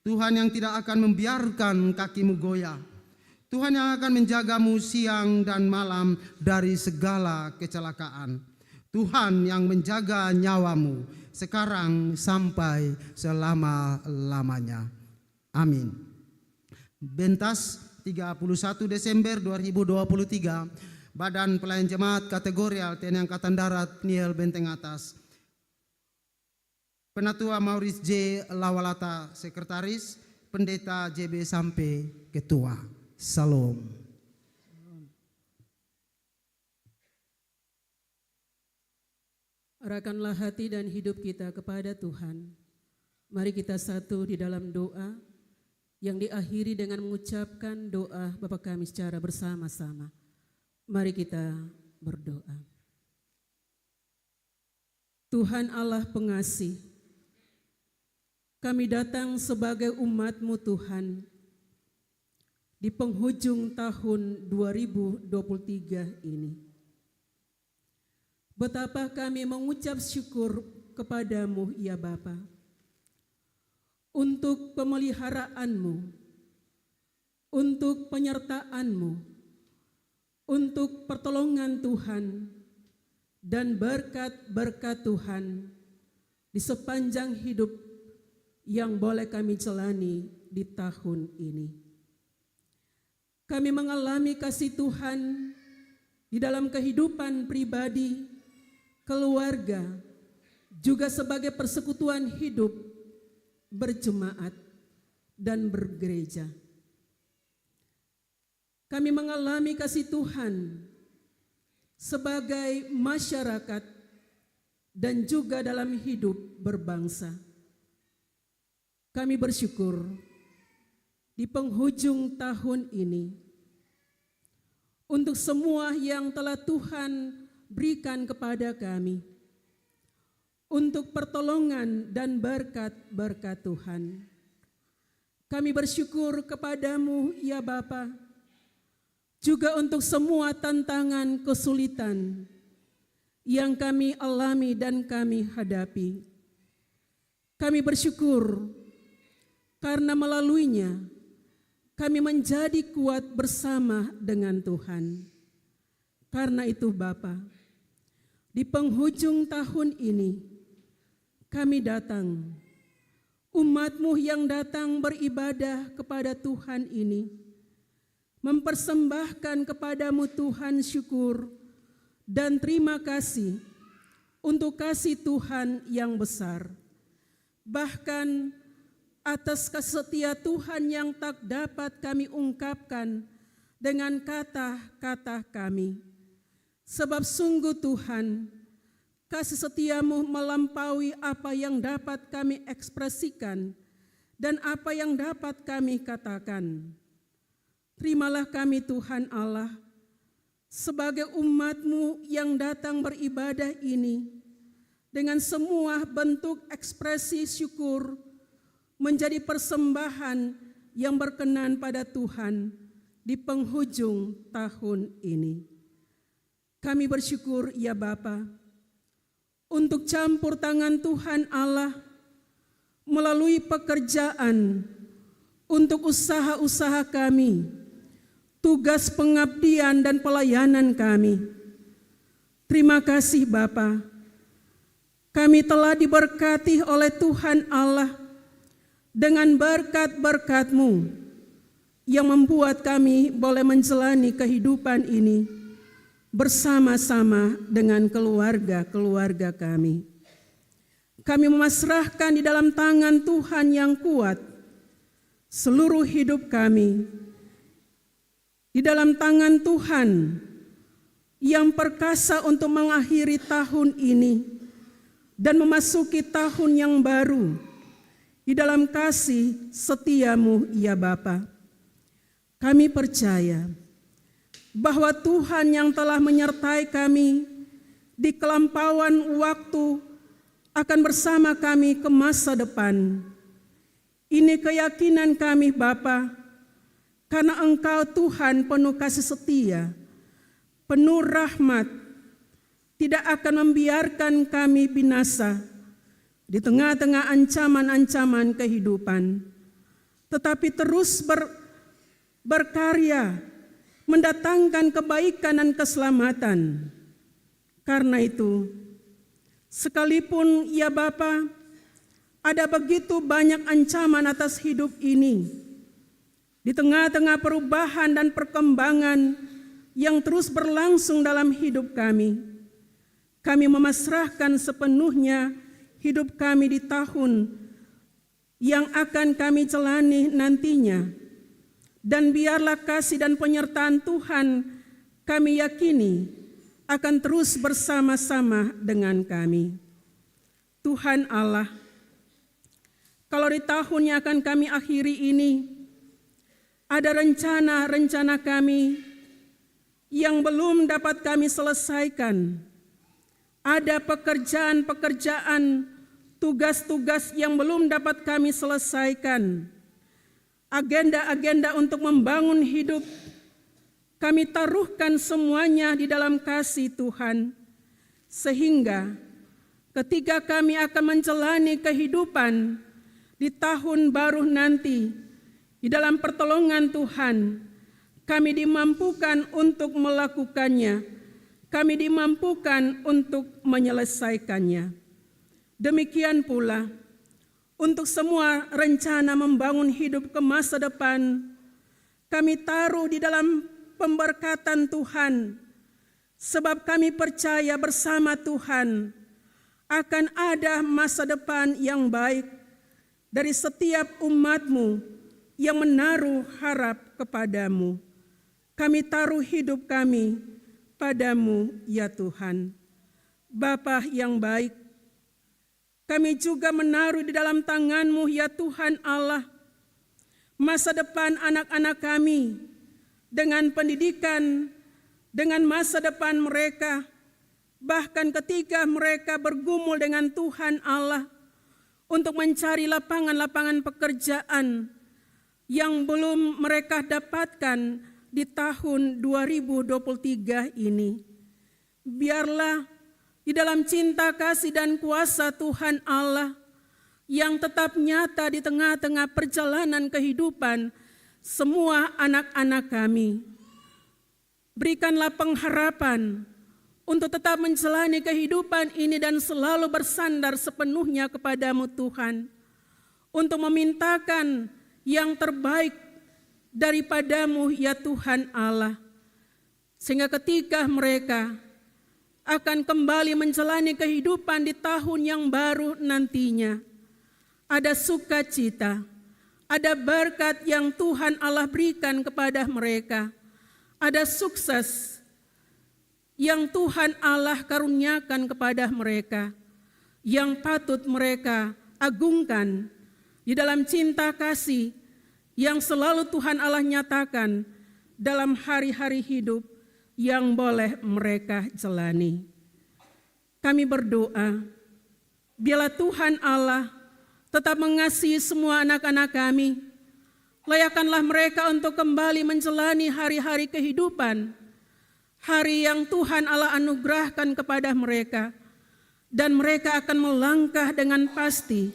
Tuhan yang tidak akan membiarkan kakimu goyah, Tuhan yang akan menjagamu siang dan malam dari segala kecelakaan. Tuhan yang menjaga nyawamu sekarang sampai selama-lamanya. Amin. Bentas 31 Desember 2023, Badan Pelayan Jemaat Kategorial TNI Angkatan Darat Niel Benteng Atas. Penatua Maurice J. Lawalata, Sekretaris, Pendeta JB Sampe, Ketua. Salam. Arahkanlah hati dan hidup kita kepada Tuhan. Mari kita satu di dalam doa yang diakhiri dengan mengucapkan doa Bapa kami secara bersama-sama. Mari kita berdoa. Tuhan Allah pengasih, kami datang sebagai umat-Mu Tuhan, di penghujung tahun 2023 ini. Betapa kami mengucap syukur kepadamu ya Bapa, untuk pemeliharaanmu, untuk penyertaanmu, untuk pertolongan Tuhan, dan berkat-berkat Tuhan di sepanjang hidup yang boleh kami jalani di tahun ini. Kami mengalami kasih Tuhan di dalam kehidupan pribadi, keluarga, juga sebagai persekutuan hidup, berjemaat, dan bergereja. Kami mengalami kasih Tuhan sebagai masyarakat dan juga dalam hidup berbangsa. Kami bersyukur di penghujung tahun ini untuk semua yang telah Tuhan berikan kepada kami, untuk pertolongan dan berkat-berkat Tuhan. Kami bersyukur kepadamu ya Bapa, juga untuk semua tantangan kesulitan yang kami alami dan kami hadapi. Kami bersyukur karena melaluinya kami menjadi kuat bersama dengan Tuhan. Karena itu Bapa, di penghujung tahun ini kami datang, umat-Mu yang datang beribadah kepada Tuhan ini, mempersembahkan kepadamu Tuhan syukur dan terima kasih untuk kasih Tuhan yang besar. Bahkan atas kesetia Tuhan yang tak dapat kami ungkapkan dengan kata-kata kami. Sebab sungguh Tuhan, Kasih setiamu melampaui apa yang dapat kami ekspresikan dan apa yang dapat kami katakan. Terimalah kami Tuhan Allah sebagai umat-Mu yang datang beribadah ini dengan semua bentuk ekspresi syukur menjadi persembahan yang berkenan pada Tuhan di penghujung tahun ini. Kami bersyukur ya Bapa, untuk campur tangan Tuhan Allah melalui pekerjaan untuk usaha-usaha kami, tugas pengabdian dan pelayanan kami. Terima kasih Bapa, kami telah diberkati oleh Tuhan Allah dengan berkat-berkat-Mu yang membuat kami boleh menjalani kehidupan ini bersama-sama dengan keluarga-keluarga kami. Kami memasrahkan di dalam tangan Tuhan yang kuat seluruh hidup kami, di dalam tangan Tuhan yang perkasa untuk mengakhiri tahun ini dan memasuki tahun yang baru di dalam kasih setia-Mu ya Bapa. Kami percaya bahwa Tuhan yang telah menyertai kami di kelampauan waktu akan bersama kami ke masa depan. Ini keyakinan kami Bapa, karena Engkau Tuhan penuh kasih setia, penuh rahmat, tidak akan membiarkan kami binasa di tengah-tengah ancaman-ancaman kehidupan, tetapi terus berkarya mendatangkan kebaikan dan keselamatan. Karena itu, sekalipun ya Bapa, ada begitu banyak ancaman atas hidup ini, di tengah-tengah perubahan dan perkembangan yang terus berlangsung dalam hidup kami memasrahkan sepenuhnya hidup kami di tahun yang akan kami jalani nantinya. Dan biarlah kasih dan penyertaan Tuhan kami yakini akan terus bersama-sama dengan kami. Tuhan Allah, kalau di tahun yang akan kami akhiri ini, ada rencana-rencana kami yang belum dapat kami selesaikan, ada pekerjaan-pekerjaan, tugas-tugas yang belum dapat kami selesaikan, agenda-agenda untuk membangun hidup, kami taruhkan semuanya di dalam kasih Tuhan, sehingga ketika kami akan menjalani kehidupan di tahun baru nanti, di dalam pertolongan Tuhan, kami dimampukan untuk melakukannya, kami dimampukan untuk menyelesaikannya. Demikian pula, untuk semua rencana membangun hidup ke masa depan, kami taruh di dalam pemberkatan Tuhan, sebab kami percaya bersama Tuhan akan ada masa depan yang baik dari setiap umat-Mu yang menaruh harap kepadamu. Kami taruh hidup kami padamu ya Tuhan. Bapa yang baik, kami juga menaruh di dalam tangan-Mu ya Tuhan Allah, masa depan anak-anak kami dengan pendidikan, dengan masa depan mereka, bahkan ketika mereka bergumul dengan Tuhan Allah untuk mencari lapangan-lapangan pekerjaan yang belum mereka dapatkan di tahun 2023 ini. Biarlah di dalam cinta kasih dan kuasa Tuhan Allah yang tetap nyata di tengah-tengah perjalanan kehidupan semua anak-anak kami, berikanlah pengharapan untuk tetap menjalani kehidupan ini dan selalu bersandar sepenuhnya kepadamu Tuhan, untuk memintakan yang terbaik daripadamu ya Tuhan Allah, sehingga ketika mereka akan kembali menjalani kehidupan di tahun yang baru nantinya, ada sukacita, ada berkat yang Tuhan Allah berikan kepada mereka, ada sukses, yang Tuhan Allah karuniakan kepada mereka, yang patut mereka agungkan di dalam cinta kasih yang selalu Tuhan Allah nyatakan dalam hari-hari hidup yang boleh mereka jalani. Kami berdoa, biarlah Tuhan Allah tetap mengasihi semua anak-anak kami. Layakkanlah mereka untuk kembali menjalani hari-hari kehidupan, hari yang Tuhan Allah anugerahkan kepada mereka, dan mereka akan melangkah dengan pasti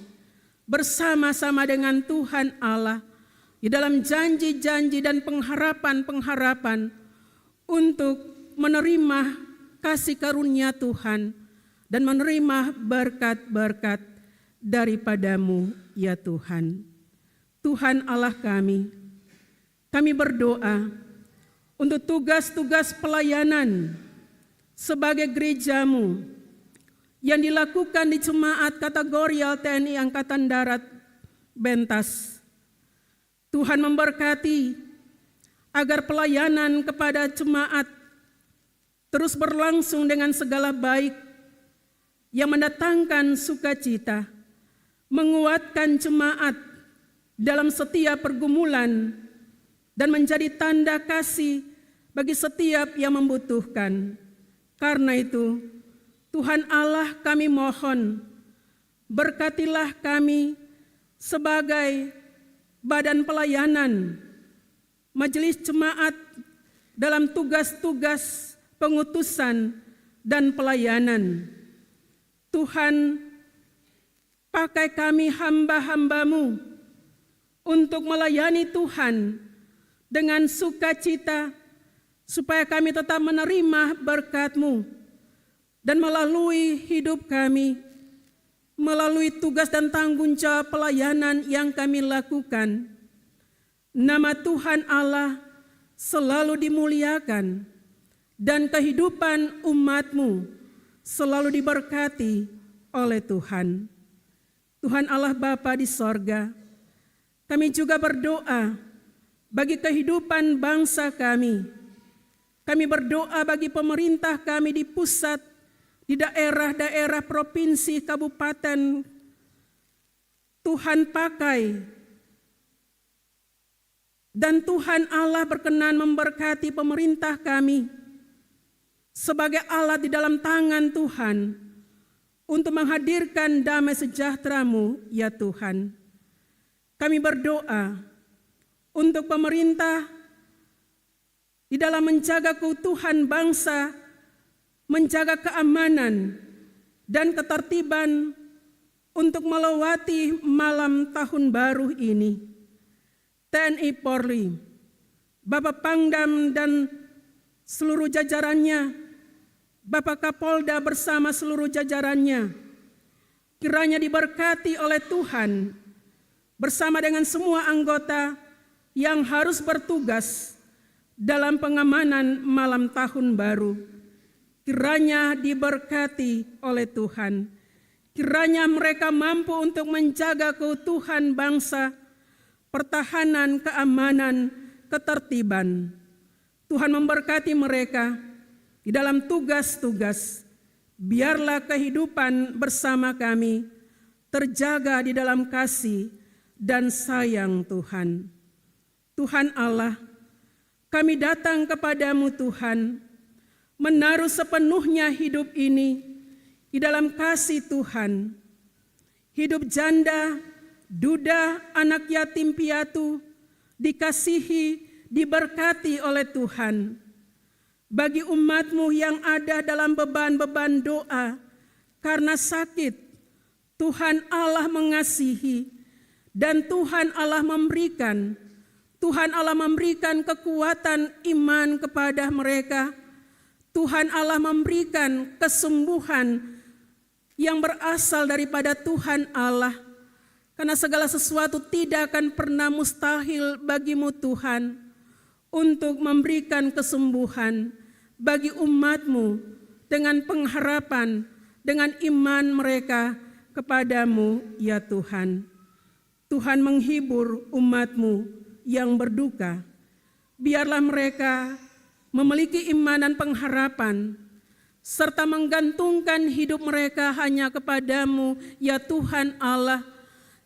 bersama-sama dengan Tuhan Allah di dalam janji-janji dan pengharapan-pengharapan untuk menerima kasih karunia Tuhan dan menerima berkat-berkat daripadamu ya Tuhan. Tuhan Allah kami berdoa untuk tugas-tugas pelayanan sebagai gerejamu yang dilakukan di Jemaat Kategorial TNI Angkatan Darat Bentas. Tuhan memberkati agar pelayanan kepada jemaat terus berlangsung dengan segala baik yang mendatangkan sukacita, menguatkan jemaat dalam setiap pergumulan dan menjadi tanda kasih bagi setiap yang membutuhkan. Karena itu, Tuhan Allah kami mohon, berkatilah kami sebagai badan pelayanan, majelis jemaat dalam tugas-tugas pengutusan dan pelayanan. Tuhan, pakai kami hamba-hambamu untuk melayani Tuhan dengan sukacita, supaya kami tetap menerima berkat-Mu dan melalui hidup kami, melalui tugas dan tanggung jawab pelayanan yang kami lakukan, nama Tuhan Allah selalu dimuliakan dan kehidupan umat-Mu selalu diberkati oleh Tuhan. Tuhan Allah Bapa di sorga, kami juga berdoa bagi kehidupan bangsa kami. Kami berdoa bagi pemerintah kami di pusat, di daerah-daerah provinsi, kabupaten. Tuhan pakai dan Tuhan Allah berkenan memberkati pemerintah kami sebagai alat di dalam tangan Tuhan untuk menghadirkan damai sejahtera-Mu ya Tuhan. Kami berdoa untuk pemerintah di dalam menjaga keutuhan bangsa, menjaga keamanan dan ketertiban untuk melewati malam tahun baru ini. TNI Polri, Bapak Pangdam dan seluruh jajarannya, Bapak Kapolda bersama seluruh jajarannya, kiranya diberkati oleh Tuhan bersama dengan semua anggota yang harus bertugas dalam pengamanan malam tahun baru. Kiranya diberkati oleh Tuhan. Kiranya mereka mampu untuk menjaga keutuhan bangsa, pertahanan, keamanan, ketertiban. Tuhan memberkati mereka di dalam tugas-tugas. Biarlah kehidupan bersama kami terjaga di dalam kasih dan sayang Tuhan. Tuhan Allah, kami datang kepadamu Tuhan, menaruh sepenuhnya hidup ini di dalam kasih Tuhan. Hidup janda, duda, anak yatim piatu, dikasihi, diberkati oleh Tuhan. Bagi umat-Mu yang ada dalam beban-beban doa karena sakit, Tuhan Allah mengasihi dan Tuhan Allah memberikan kekuatan iman kepada mereka. Tuhan Allah memberikan kesembuhan yang berasal daripada Tuhan Allah. Karena segala sesuatu tidak akan pernah mustahil bagi-Mu Tuhan untuk memberikan kesembuhan bagi umat-Mu dengan pengharapan, dengan iman mereka kepadamu ya Tuhan. Tuhan menghibur umat-Mu yang berduka. Biarlah mereka memiliki iman dan pengharapan serta menggantungkan hidup mereka hanya kepadamu, ya Tuhan Allah,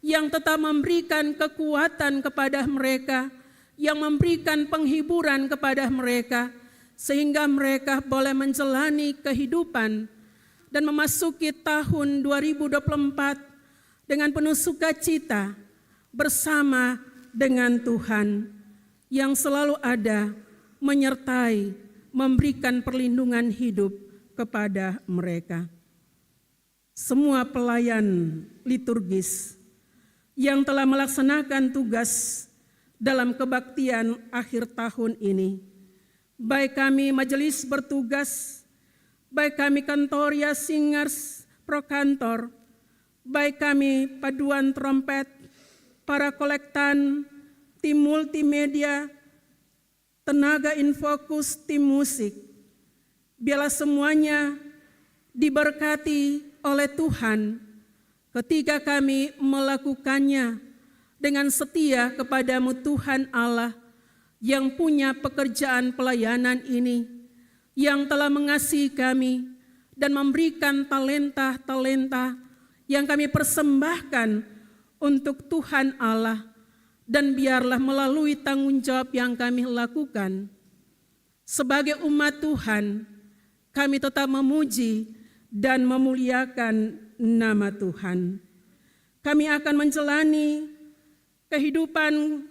yang tetap memberikan kekuatan kepada mereka, yang memberikan penghiburan kepada mereka, sehingga mereka boleh menjalani kehidupan dan memasuki tahun 2024 dengan penuh sukacita bersama dengan Tuhan yang selalu ada menyertai, memberikan perlindungan hidup kepada mereka. Semua pelayan liturgis yang telah melaksanakan tugas dalam kebaktian akhir tahun ini, baik kami majelis bertugas, baik kami Kantoria Singers Prokantor, baik kami paduan trompet, para kolektan, tim multimedia, tenaga infokus, tim musik, biarlah semuanya diberkati oleh Tuhan ketika kami melakukannya dengan setia kepadamu Tuhan Allah yang punya pekerjaan pelayanan ini, yang telah mengasihi kami dan memberikan talenta-talenta yang kami persembahkan untuk Tuhan Allah, dan biarlah melalui tanggung jawab yang kami lakukan sebagai umat Tuhan, kami tetap memuji dan memuliakan nama Tuhan. Kami akan menjalani kehidupan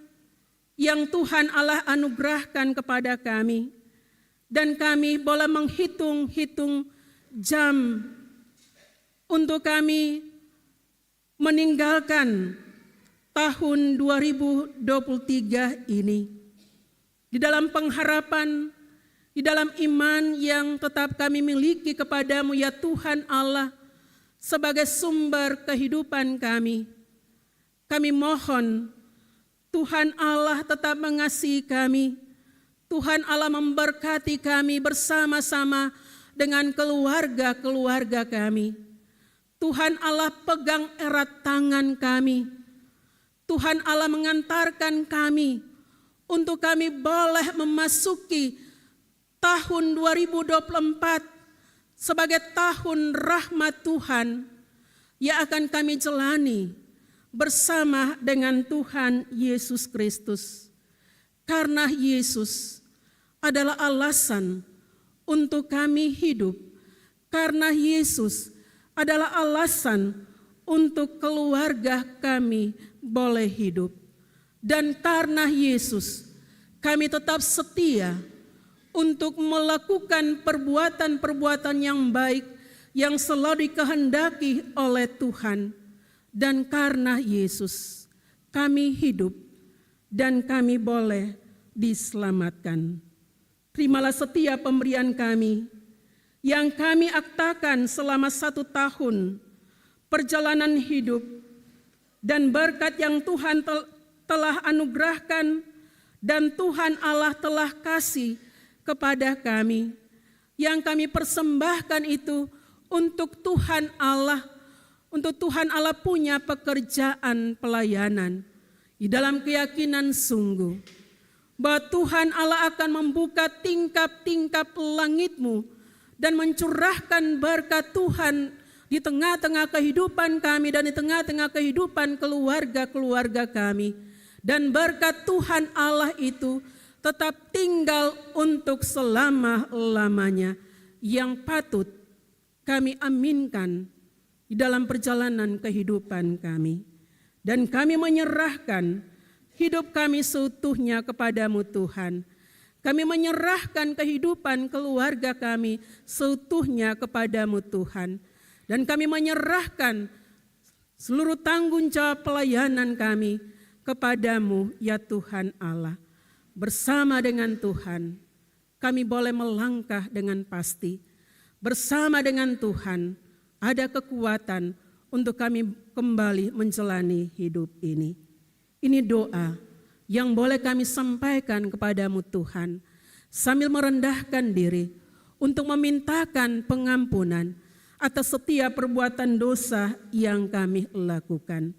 yang Tuhan Allah anugerahkan kepada kami, dan kami boleh menghitung-hitung jam untuk kami meninggalkan tahun 2023 ini di dalam pengharapan, di dalam iman yang tetap kami miliki kepadamu, ya Tuhan Allah, sebagai sumber kehidupan kami. Kami mohon Tuhan Allah tetap mengasihi kami, Tuhan Allah memberkati kami bersama-sama dengan keluarga-keluarga kami. Tuhan Allah pegang erat tangan kami, Tuhan Allah mengantarkan kami untuk kami boleh memasuki tahun 2024 sebagai tahun rahmat Tuhan yang akan kami jalani bersama dengan Tuhan Yesus Kristus. Karena Yesus adalah alasan untuk kami hidup, karena Yesus adalah alasan untuk keluarga kami boleh hidup. Dan karena Yesus, kami tetap setia untuk melakukan perbuatan-perbuatan yang baik yang selalu dikehendaki oleh Tuhan. Dan karena Yesus, kami hidup dan kami boleh diselamatkan. Terimalah setiap pemberian kami yang kami aktakan selama 1 tahun perjalanan hidup, dan berkat yang Tuhan telah anugerahkan dan Tuhan Allah telah kasih kepada kami, yang kami persembahkan itu untuk Tuhan Allah, untuk Tuhan Allah punya pekerjaan pelayanan di dalam keyakinan sungguh bahwa Tuhan Allah akan membuka tingkap-tingkap langit-Mu dan mencurahkan berkat Tuhan di tengah-tengah kehidupan kami dan di tengah-tengah kehidupan keluarga-keluarga kami. Dan berkat Tuhan Allah itu tetap tinggal untuk selama-lamanya, yang patut kami aminkan di dalam perjalanan kehidupan kami. Dan kami menyerahkan hidup kami seutuhnya kepadamu Tuhan. Kami menyerahkan kehidupan keluarga kami seutuhnya kepadamu Tuhan. Dan kami menyerahkan seluruh tanggung jawab pelayanan kami kepadamu, ya Tuhan Allah. Bersama dengan Tuhan, kami boleh melangkah dengan pasti. Bersama dengan Tuhan, ada kekuatan untuk kami kembali menjalani hidup ini. Ini doa yang boleh kami sampaikan kepadamu Tuhan, sambil merendahkan diri untuk memintakan pengampunan atas setiap perbuatan dosa yang kami lakukan.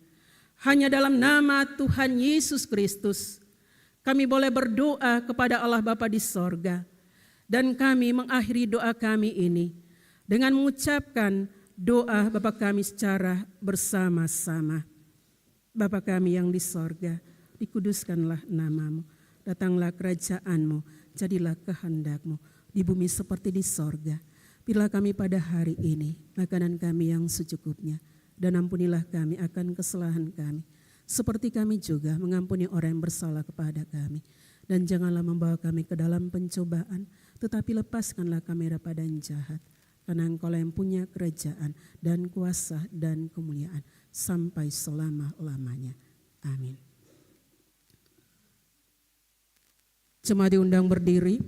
Hanya dalam nama Tuhan Yesus Kristus, kami boleh berdoa kepada Allah Bapa di sorga. Dan kami mengakhiri doa kami ini dengan mengucapkan doa Bapa kami secara bersama-sama. Bapa kami yang di sorga, dikuduskanlah namamu, datanglah kerajaan-mu, jadilah kehendak-mu di bumi seperti di sorga. Berilah kami pada hari ini makanan kami yang secukupnya, dan ampunilah kami akan kesalahan kami, seperti kami juga mengampuni orang yang bersalah kepada kami. Dan janganlah membawa kami ke dalam pencobaan, tetapi lepaskanlah kami daripada yang jahat. Karena Engkau yang punya kerajaan dan kuasa dan kemuliaan sampai selama-lamanya. Amin. Jemaat diundang berdiri.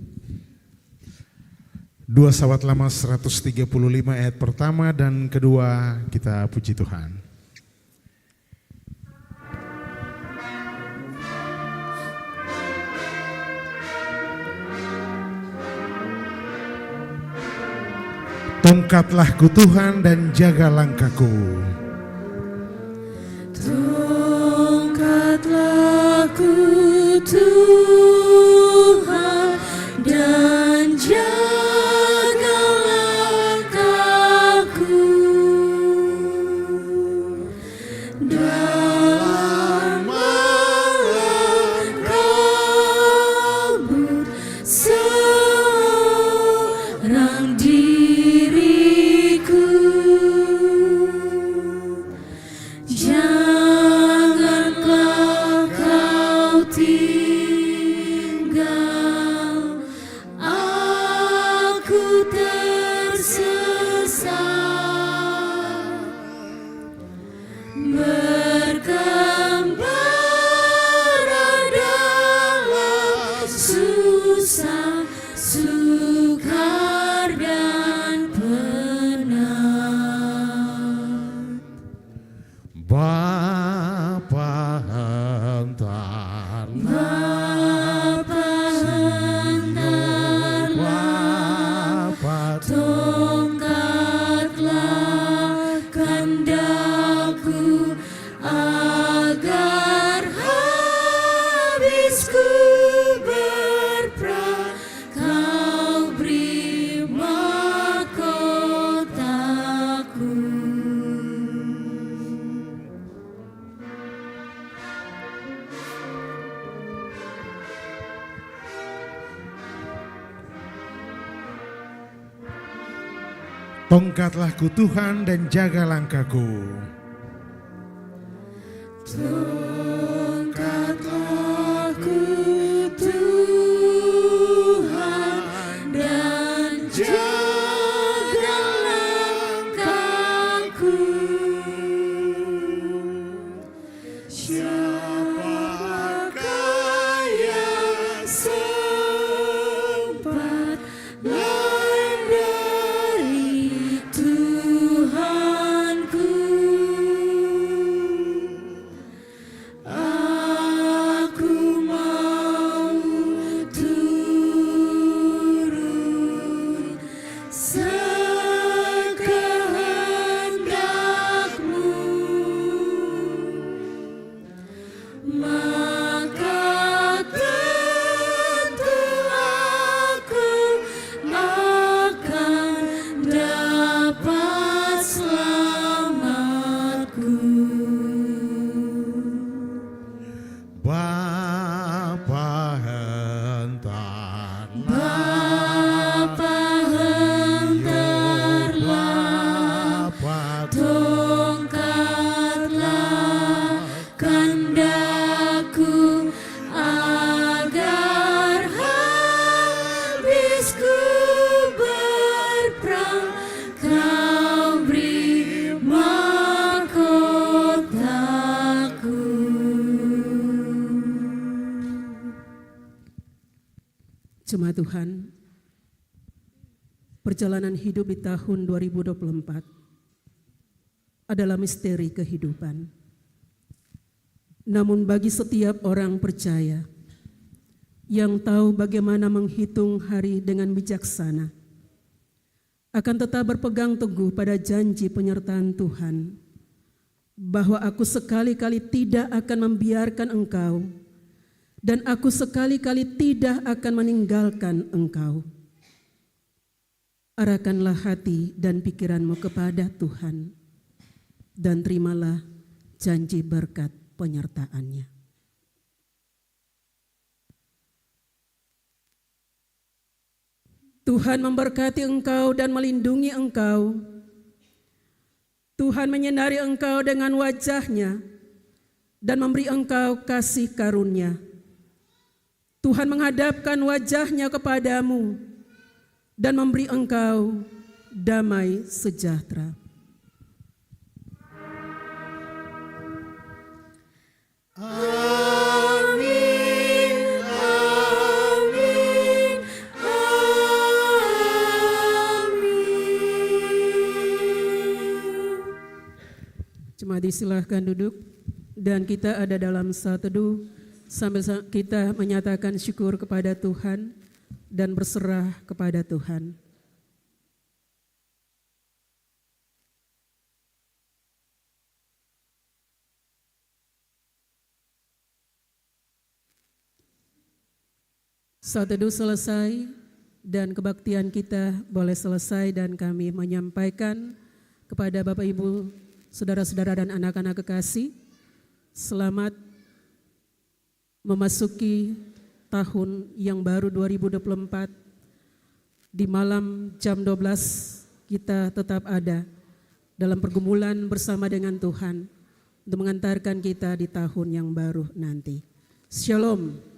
2 Sahabat Lama 135 ayat pertama dan kedua, kita puji Tuhan. Tongkatlah ku Tuhan dan jaga langkahku. Tongkatlah ku Tuhan dan jaga langkahku dalam malam kabut seorang diriku. Janganlah kau tinggal aku tersesat, bergembira dalam susah, sukar dan penat. Bapa hantar, Bapa hantarlah tongkatlah kehendakku agar habis ku berperang, kau beri mahkotaku. tongkatlah ku Tuhan dan jaga langkahku. Tongkatlah ku Tuhan dan jaga langkahku. Siapakah yang sempat lain dari Tuhanku? Aku mau turut sekehendakmu, maka tentu aku akan dapat selamatku. Bapa hantar, Bapa hantarlah tongkatlah kehendakku agar habis ku berperang, kau beri mahkotaku. Jemaat Tuhan, perjalanan hidup di tahun 2024 adalah misteri kehidupan. Namun bagi setiap orang percaya yang tahu bagaimana menghitung hari dengan bijaksana, akan tetap berpegang teguh pada janji penyertaan Tuhan, bahwa aku sekali-kali tidak akan membiarkan engkau, dan aku sekali-kali tidak akan meninggalkan engkau. Arahkanlah hati dan pikiranmu kepada Tuhan, dan terimalah janji berkat penyertaan-Nya. Tuhan memberkati engkau dan melindungi engkau. Tuhan menyinari engkau dengan wajah-Nya dan memberi engkau kasih karunia. Tuhan menghadapkan wajah-Nya kepadamu dan memberi engkau damai sejahtera. Amin, amin, amin. Jemaat disilahkan duduk dan kita ada dalam saat teduh sambil kita menyatakan syukur kepada Tuhan dan berserah kepada Tuhan. Saat teduh selesai dan kebaktian kita boleh selesai dan kami menyampaikan kepada Bapak Ibu, saudara-saudara dan anak-anak kekasih, selamat memasuki tahun yang baru 2024. Di malam jam 12 kita tetap ada dalam pergumulan bersama dengan Tuhan untuk mengantarkan kita di tahun yang baru nanti. Shalom.